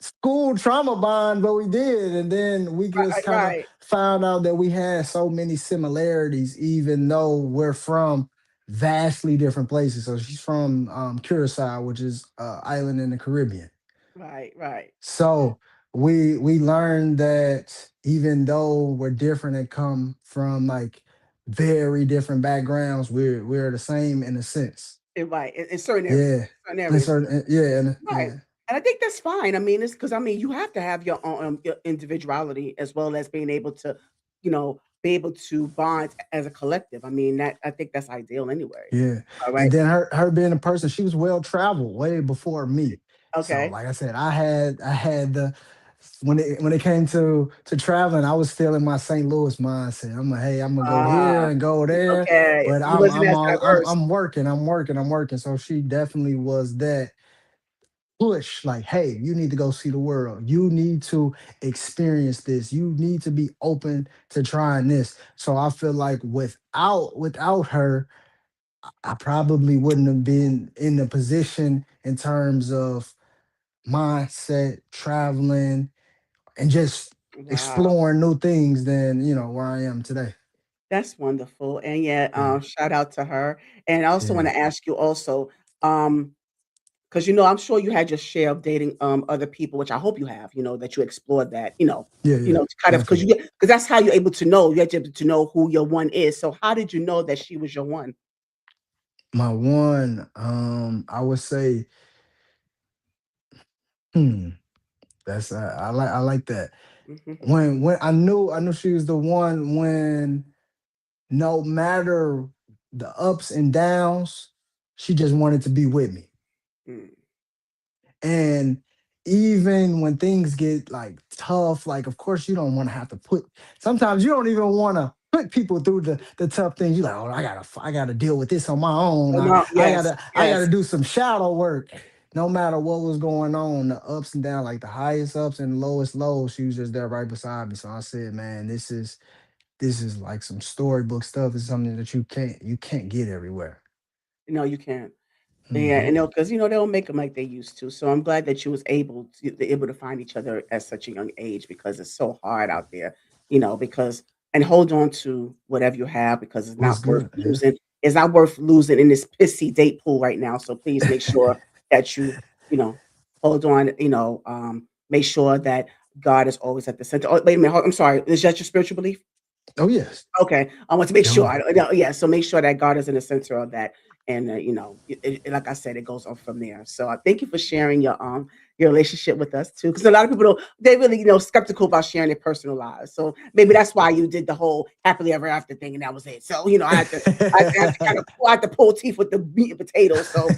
school trauma bond, but we did. And then we just kind of Right. found out that we had so many similarities, even though we're from vastly different places. So she's from Curacao, which is island in the Caribbean. Right. Right. So we learned that even though we're different and come from like very different backgrounds, we're the same in a sense. Right. In certain areas. Yeah. Certain In areas. certain, yeah, Right. yeah. And I think that's fine. I mean, it's because I mean, you have to have your own your individuality as well as being able to, be able to bond as a collective. I mean, that I think that's ideal anyway. Yeah. All And right. then her being a person, she was well traveled way before me. So Okay. like I said, I had the when it came to traveling, I was still in my St. Louis mindset. I'm like, hey, I'm gonna go Ah, here and go there, okay. but You I'm wasn't I'm as all diverse. I'm working, I'm working, I'm working. So she definitely was that push, like, hey, you need to go see the world. You need to experience this. You need to be open to trying this. So I feel like without her, I probably wouldn't have been in the position in terms of mindset, traveling, and just Wow. exploring new things than where I am today. That's wonderful. And yeah, Yeah, shout out to her. And I also want yeah, to ask you also, because I'm sure you had your share of dating other people, which I hope you have, that you explored that, yeah, yeah, to kind of because definitely. that's how you're able to know, you're able to know who your one is. So how did you know that she was your one? My one, I would say, hmm, that's I like that. Mhm. When I knew she was the one when no matter the ups and downs, she just wanted to be with me. Mm. And even when things get like tough, like of course you don't want to have to put. Sometimes you don't even want to put people through the tough things. You're like, oh, I gotta deal with this on my own. Oh, I no, I yes, gotta I gotta yes. do some shadow work. No matter what was going on, the ups and downs, like the highest ups and lowest lows, she was just there right beside me. So I said, man, this is like some storybook stuff. It's something that you can't get everywhere. No, you can't. Yeah, Hmm. and because they don't make them like they used to. So I'm glad that you was able to find each other at such a young age because it's so hard out there, because and hold on to whatever you have because it's What's not worth good? Yeah. losing. It's not worth losing in this pissy date pool right now. So please make sure that you know, hold on, make sure that God is always at the center. Oh, wait a minute, I'm sorry. Is that your spiritual belief? Oh yes. Okay, I want to make Oh sure. yeah. Yeah, so make sure that God is in the center of that, and like I said, it goes on from there. So thank you for sharing your relationship with us too, because a lot of people don't. They really skeptical about sharing their personal lives. So maybe that's why you did the whole happily ever after thing, and that was it. So I had to kind of pull teeth with the meat and potatoes. So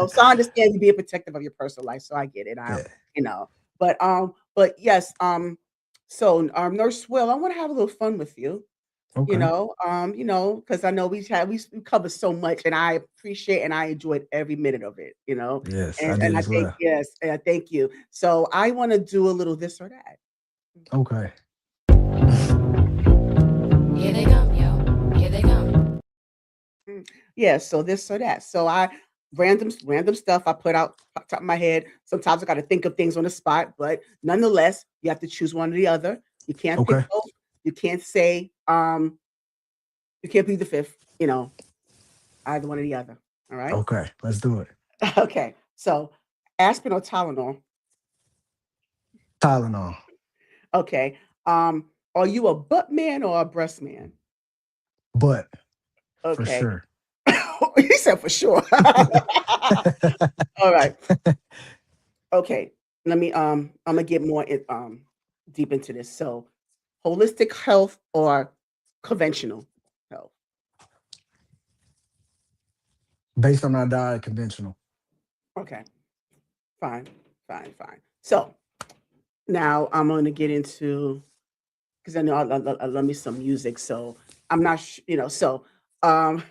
so I understand you being protective of your personal life. So I get it. Yeah. You know, but yes, so Nurse Will, I want to have a little fun with you. Okay. Because I know we cover so much, and I appreciate and I enjoyed every minute of it, Yes, I and did I as think well. yes, thank you. So I want to do a little this or that. Okay. Here they come, yo. Here they come. Mm. Yeah, so this or that. So I random stuff I put out top of my head. Sometimes I got to think of things on the spot, but nonetheless, you have to choose one or the other. You can't pick Okay. both. You can't say you can't be the fifth. Either one or the other. All right. Okay. Let's do it. Okay. So aspirin or Tylenol. Tylenol. Okay. Are you a butt man or a breast man? But for Okay. sure. He said for sure. All right. Okay. Let me I'm gonna get more deep into this. So holistic health or conventional health. Based on our diet, conventional. Okay. Fine. Fine. Fine. So now I'm gonna get into because I know I love me some music. So I'm not so um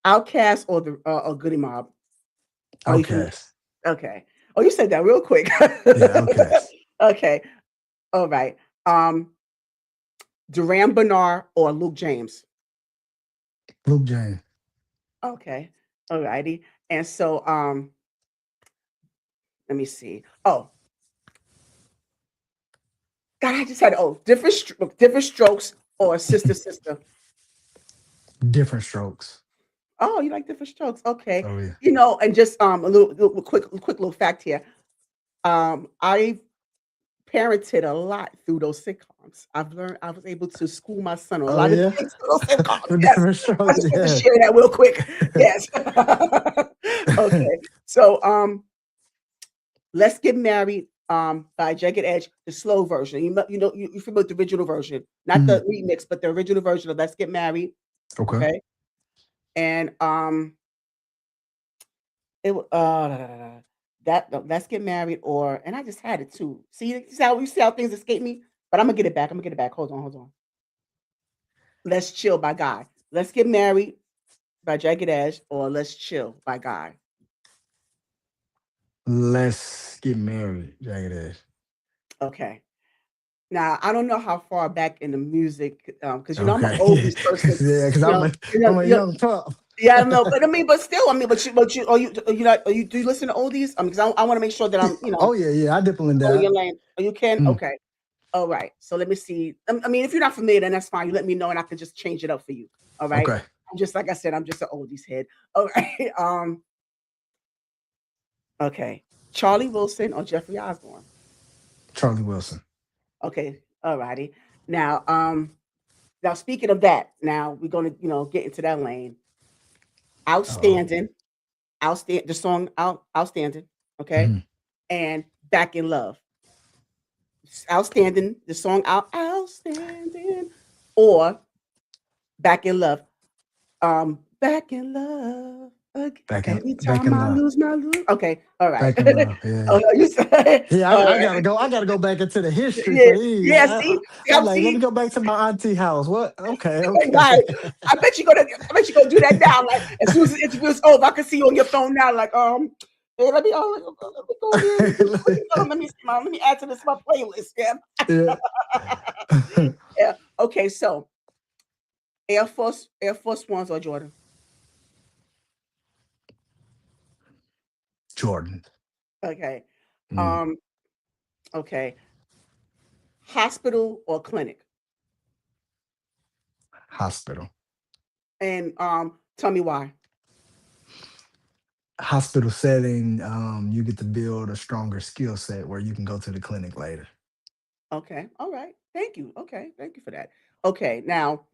Outcast or Goody Mob. Are you familiar? Outcast. Okay. Oh, you said that real quick. Yeah, outcast. Okay. All right. Um, Duran Bernard or Luke James. Luke James. Okay. All righty. And so let me see. Oh, God, I just had different strokes or sister. Different strokes. Oh, you like different strokes? Okay. Oh yeah. And just a little quick little fact here. I parented a lot through those sitcoms. I was able to school my son on a Oh lot of yeah. things through those sitcoms. With Yes. different I strokes. just want to Yeah. share that real quick. Yes. Okay. So Let's Get Married by Jagged Edge, the slow version. You familiar with the original version, not the Mhm. remix, but the original version of Let's Get Married. Okay. Okay. And it wa- da, da, da, da. That no, Let's Get Married and I just had it too. You see how things escape me? But I'm gonna get it back. I'm gonna get it back. Hold on. Let's Chill by Guy. Let's Get Married by Jagged Edge or Let's Chill by Guy. Let's Get Married, Jagged Edge. Okay. Now I don't know how far back in the music, because I'm an Okay. oldies person. Yeah, because You I'm know, a you know, I'm a you young pup. yeah, I know, but still, do you listen to oldies? Because I want to make sure that I'm, Oh yeah. I dip in oh, your that. lane. Oh, you can? Mm. Okay. All right. So let me see. If you're not familiar, then that's fine. You let me know, and I can just change it up for you. All right. Okay. I'm just like I said. I'm just an oldies head. All right. Okay. Charlie Wilson or Jeffrey Osborne. Charlie Wilson. Okay. All righty. Now, now speaking of that, now we're gonna, get into that lane. Uh-oh. Outstanding, the song outstanding. Okay, Mhm. and Back in Love. Outstanding, the song outstanding, or Back in Love. Back in love again. Every Back time in I love. lose my lose. Okay, all right. Back in love. Yeah. Oh no, you said Yeah, all I right. gotta go. I gotta go back into the history Yeah, for these. yeah. See, I'm I'm like, let see. me go back to my auntie house. What? Okay, okay. Right. I bet you gonna do that now. Like as soon as the interview's over, I can see you on your phone now. Like, hey, let me go there. Let me see let me add to this my playlist. Yeah. Yeah. Yeah. Okay, so Air Force Ones or Jordan. Jordan. Okay. Mm. Um, okay. Hospital or clinic. Hospital. And tell me why. Hospital setting, you get to build a stronger skill set where you can go to the clinic later. Okay. All right. Thank you. Okay. Thank you for that. Okay. Now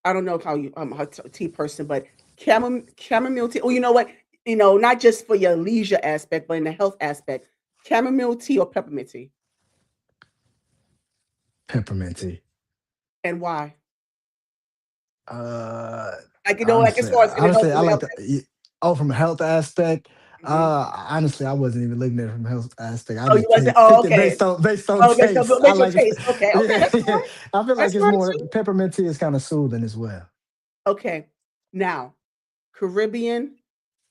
I don't know how you how tea person, but chamomile tea. Oh, you know what? Not just for your leisure aspect, but in the health aspect. Chamomile tea or peppermint tea, Peppermint tea. and why? Uh, Like like as honestly, far as in the health honestly, I in the like health. the. Oh, from a health aspect. Mhm. Honestly, I wasn't even looking at it from a health aspect. I Oh, you just wasn't. picked, Oh, picked it okay. based on Oh, based on taste. I based on like. taste. Okay. Okay. Yeah, That's yeah. fine. I feel like That's it's fine more too. peppermint tea is kind of soothing as well. Okay. Now, Caribbean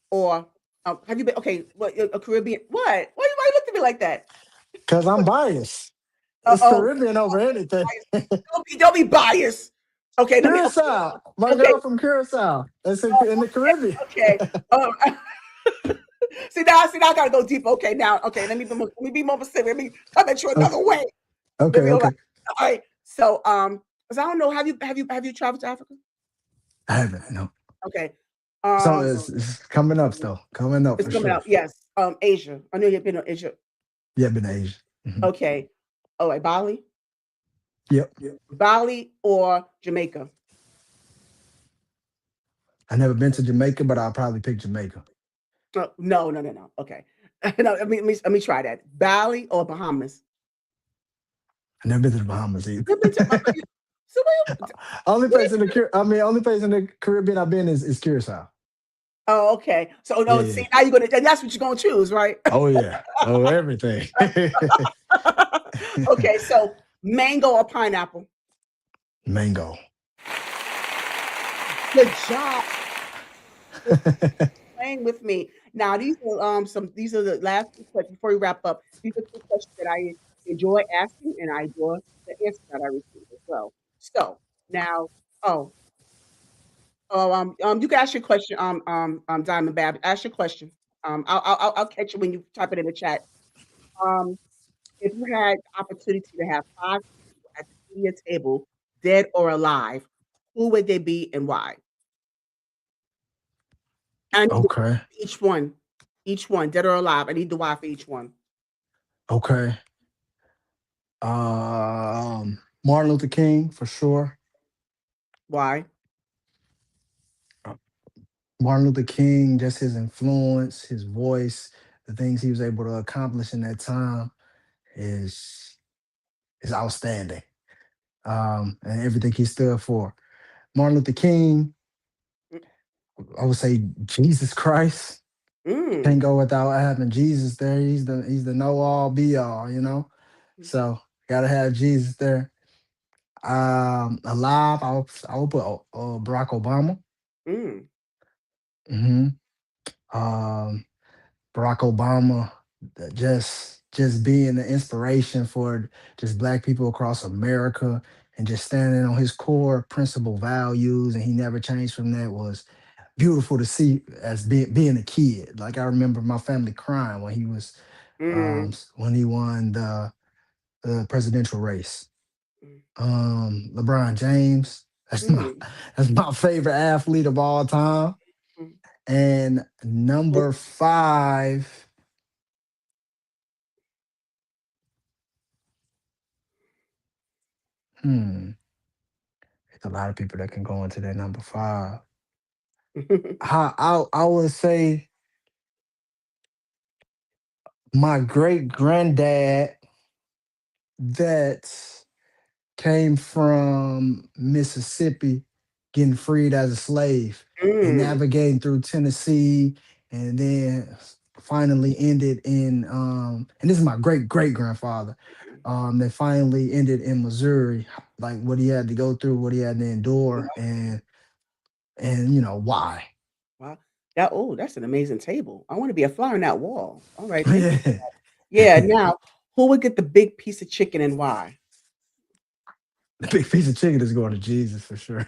or have you been? Okay. What a Caribbean? What? Why you look at me like that? Cause I'm biased. Uh It's oh. Caribbean over anything. Don't be biased. Okay. Let me. Curacao. My Okay. girl from Curacao. That's in the Caribbean. Okay. Um, see now I gotta go deep. Okay, now okay, let me be more specific. Let me come at you Okay. another way. Let Okay. me all right. Okay. All right. So 'cause I don't know, have you traveled to Africa? I haven't. No. Okay. So Um it's coming up still. Coming up it's for coming sure. out. Yes. Asia. I know you've been to Asia. Yeah, been to Asia. Mhm. Okay. All right, Bali. Yep. Bali or Jamaica. I never been to Jamaica, but I'll probably pick Jamaica. No. Okay. No, let me try that. Bali or Bahamas. I never been to the Bahamas either. You've been to so where Only place in the Caribbean I've been is Curacao. oh, okay. So Yeah, no, yeah. see now you're gonna and that's what you're gonna choose, right? Oh yeah. Oh everything. Okay, so mango or pineapple? Mango. Good job playing with me. Now these are the last two questions before we wrap up. These are two questions that I enjoy asking and I enjoy the answers that I receive as well. So now, oh, you can ask your question, Diamond Bab. Ask your question. I'll catch you when you type it in the chat. Um, if you had the opportunity to have 5 people at the media table, dead or alive, who would they be and why? I need the why Okay. for each one. Each one, dead or alive. I need the why for each one. Okay. Martin Luther King for sure. Why? Uh, Martin Luther King, just his influence, his voice, the things he was able to accomplish in that time is is outstanding. And everything he stood for. Martin Luther King, I would say Jesus Christ. Mm. Can't go without having Jesus there. He's the know all be all. So gotta have Jesus there. Alive, I will put Barack Obama. Mm. hmm Um, Barack Obama, just being the inspiration for just black people across America and just standing on his core principle values, and he never changed from that was beautiful to see as being a kid. Like I remember my family crying when Mm. when he won the presidential race. Mm. LeBron James, that's my Mm. that's my favorite athlete of all time. Mm. And number five, hmm, there's a lot of people that can go into that number five. I would say my great granddad that came from Mississippi, getting freed as a slave and Mm. navigating through Tennessee, and then finally ended in and this is my great great grandfather that finally ended in Missouri, like what he had to go through, what he had to endure, and why. Wow. That's an amazing table. I want to be a fly on that wall. All right, thank you. Yeah. Yeah, now who would get the big piece of chicken and why? The big piece of chicken is going to Jesus for sure.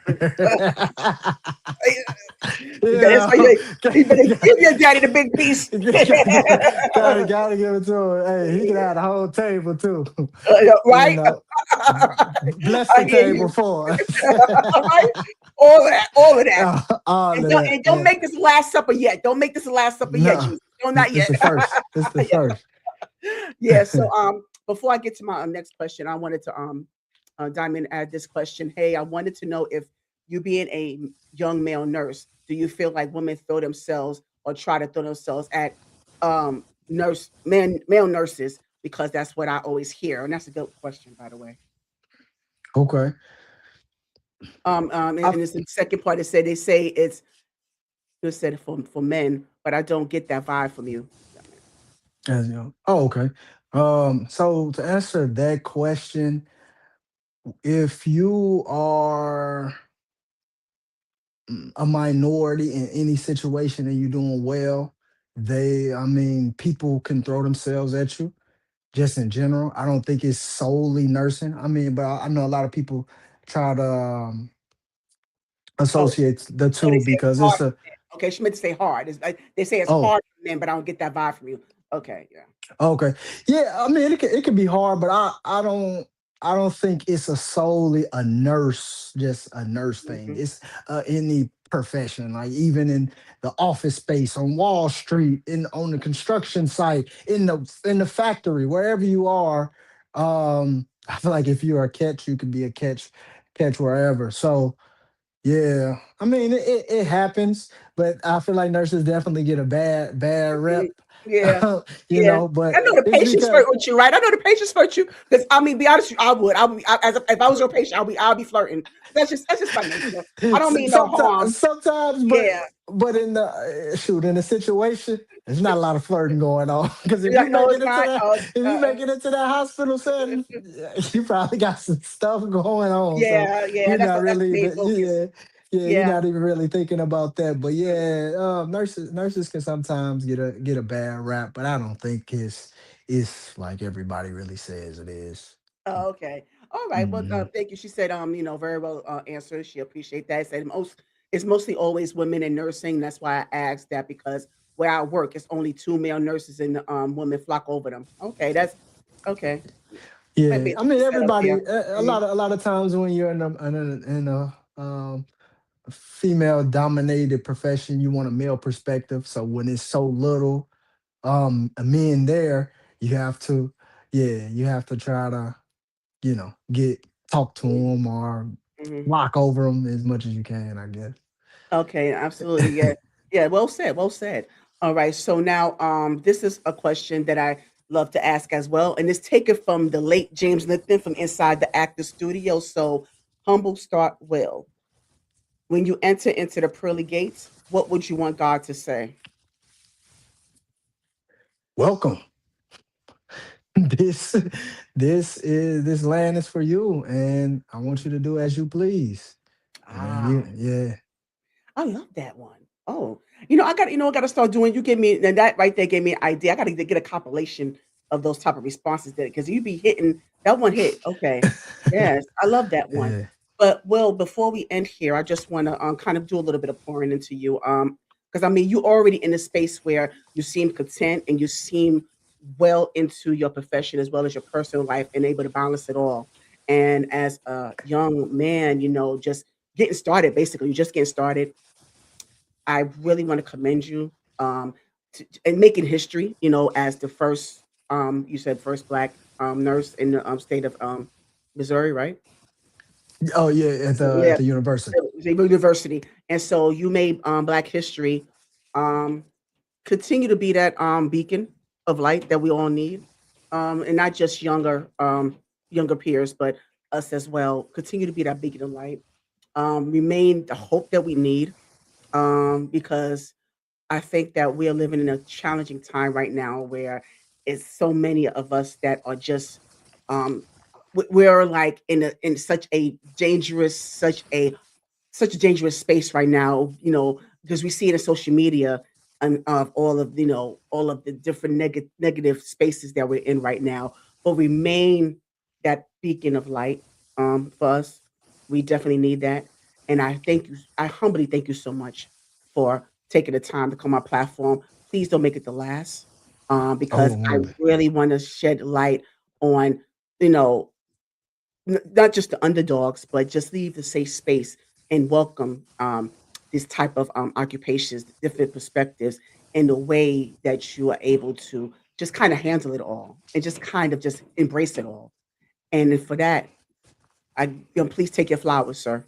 You better, Yeah, you better give your daddy the big piece. gotta give it to him. Hey, he can have the whole table too. You Right? know, bless I the hear table you. for us. Right? All of that. All of And don't, that. and don't Yeah. make this the last supper yet. Don't make this the last supper yet, No, Jesus. No, not it's yet. the first. It's the Yeah. first. Yeah. So before I get to my next question, I wanted to Diamond add this question. Hey, I wanted to know if you being a young male nurse, do you feel like women throw themselves or try to throw themselves at male nurses because that's what I always hear. And that's a good question, by the way. Okay. And I, it's the second part. They say it's you said for men, but I don't get that vibe from you. oh, okay. So to answer that question, if you are a minority in any situation and you're doing well, I mean, people can throw themselves at you just in general. I don't think it's solely nursing. I mean, but I know a lot of people try to Oh, associate the oh, they two say it's because hard it's a, for men. Okay, she meant to say hard. It's like they say it's oh, hard for men, but I don't get that vibe from you. Okay, yeah. okay. Yeah, I mean it can be hard, but I don't think it's a solely a nurse, just a nurse thing. Mhm. It's any profession, like even in the office space, on Wall Street, in on the construction site, in the factory, wherever you are. I feel like if you're a catch, you could be a catch wherever. So yeah, I mean it happens, but I feel like nurses definitely get a bad Mhm. rep. Yeah. Yeah. But I know the it's patients because flirt with you, right? I know the patients flirt you because I mean, be honest with you, I would. If I was your patient, I'll be flirting. That's just my nature. I don't mean no harm. sometimes, Yeah. but in the shoot in the situation, there's not a lot of flirting going on. Because if Yeah, you no, make it's it into not. that, if you make it into that hospital setting, you probably got some stuff going on. So Yeah, yeah. you're not That's the really, main focus. yeah, yeah, you're Yeah. not even really thinking about that. But yeah, nurses can sometimes get a bad rap, but I don't think it's like everybody really says it is. Oh, okay. All right. Well, Mhm. thank you. She said, very well answered. She appreciate that. Said it's mostly always women in nursing. That's why I asked that because where I work, it's only two male nurses and women flock over them. Okay, Okay. Might Yeah, be I mean set up everybody. here. A Mhm. lot of times when you're in a female dominated profession, you want a male perspective. So when it's so little men there, you have to, yeah, you have to try to, get talk to them or Mhm. walk over them as much as you can, I guess. Okay, absolutely. Yeah. Yeah, well said. Well said. All right. So now this is a question that I love to ask as well. And it's taken from the late James Lipton from inside the actor studio. So humble start will. When you enter into the pearly gates, what would you want God to say? Welcome. This this land is for you, and I want you to do as you please. And Ah, yeah. I love that one. Oh, I got to start doing. You gave me and that right there gave me an idea. I got to get a compilation of those type of responses there because you be hitting that one hit. Okay, yes, I love that one. Yeah. But well, before we end here, I just want to kind of do a little bit of pouring into you. Because I mean, you already in a space where you seem content and you seem well into your profession as well as your personal life and able to balance it all. And as a young man, just getting started, basically, you're just getting started. I really want to commend you and making history, as the first, you said first Black nurse in the state of Missouri, right? Oh yeah, at Yeah, the university. Xavier University. And so you made Black history um, continue to be that beacon of light that we all need, and not just younger peers, but us as well. Continue to be that beacon of light. Remain the hope that we need, because I think that we are living in a challenging time right now where it's so many of us that are just um we're like in such a dangerous space right now, because we see it in social media and of all of the different negative spaces that we're in right now. But remain that beacon of light for us. We definitely need that. And I thank you. I humbly thank you so much for taking the time to come on my platform. Please don't make it the last, because I Oh, really want to shed light on, you know, not just the underdogs, but just leave the safe space and welcome this type of occupations, different perspectives, and the way that you are able to just kind of handle it all and just kind of just embrace it all. And then for that, please take your flowers, sir.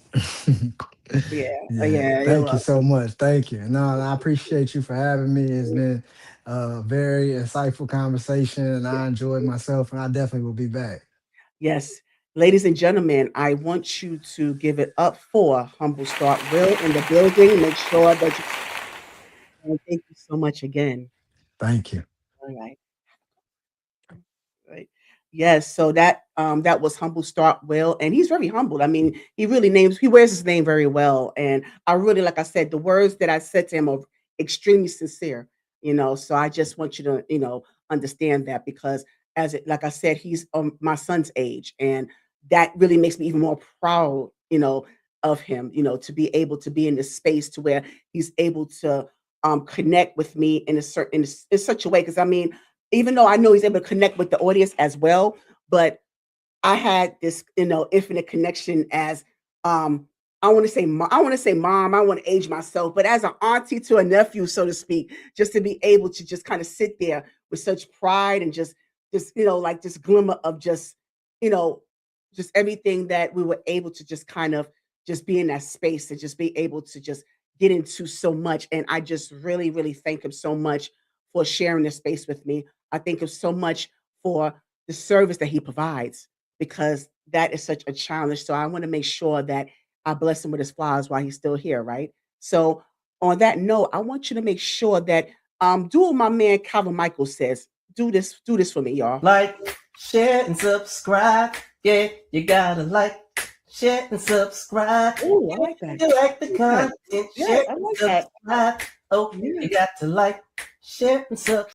Yeah, yeah. yeah, you're Thank you welcome. so much. Thank you. No, I appreciate you for having me. It's been a very insightful conversation, and Yeah. I enjoyed myself. And I definitely will be back. Yes, ladies and gentlemen, I want you to give it up for Humble Start Will in the building. Make sure that thank you so much again. Thank you. All right. Right. Yes, so that was Humble Start Will, and he's very humble. I mean, he wears his name very well. And I really, like I said, the words that I said to him are extremely sincere, So I just want you to, understand that because like I said, he's my son's age, and that really makes me even more proud, of him, to be able to be in this space to where he's able to connect with me in a certain in such a way. Because I mean, even though I know he's able to connect with the audience as well, but I had this, infinite connection as I want to say I want to say mom, I want to age myself, but as an auntie to a nephew, so to speak, just to be able to just kind of sit there with such pride and just like this glimmer of you know, just everything that we were able to just kind of just be in that space and just be able to just get into so much. And I just really, really thank him so much for sharing this space with me. I thank him so much for the service that he provides because that is such a challenge. So I want to make sure that I bless him with his flowers while he's still here, right? So on that note, I want you to make sure that do what my man Calvin Michael says. Do this for me, y'all. Like, share, and subscribe. Yeah, you gotta like, share, and subscribe. Oh, I like that. You like the Yeah, content, yes, share I and like that. subscribe. Oh, Yeah. you got to like, share, and subscribe.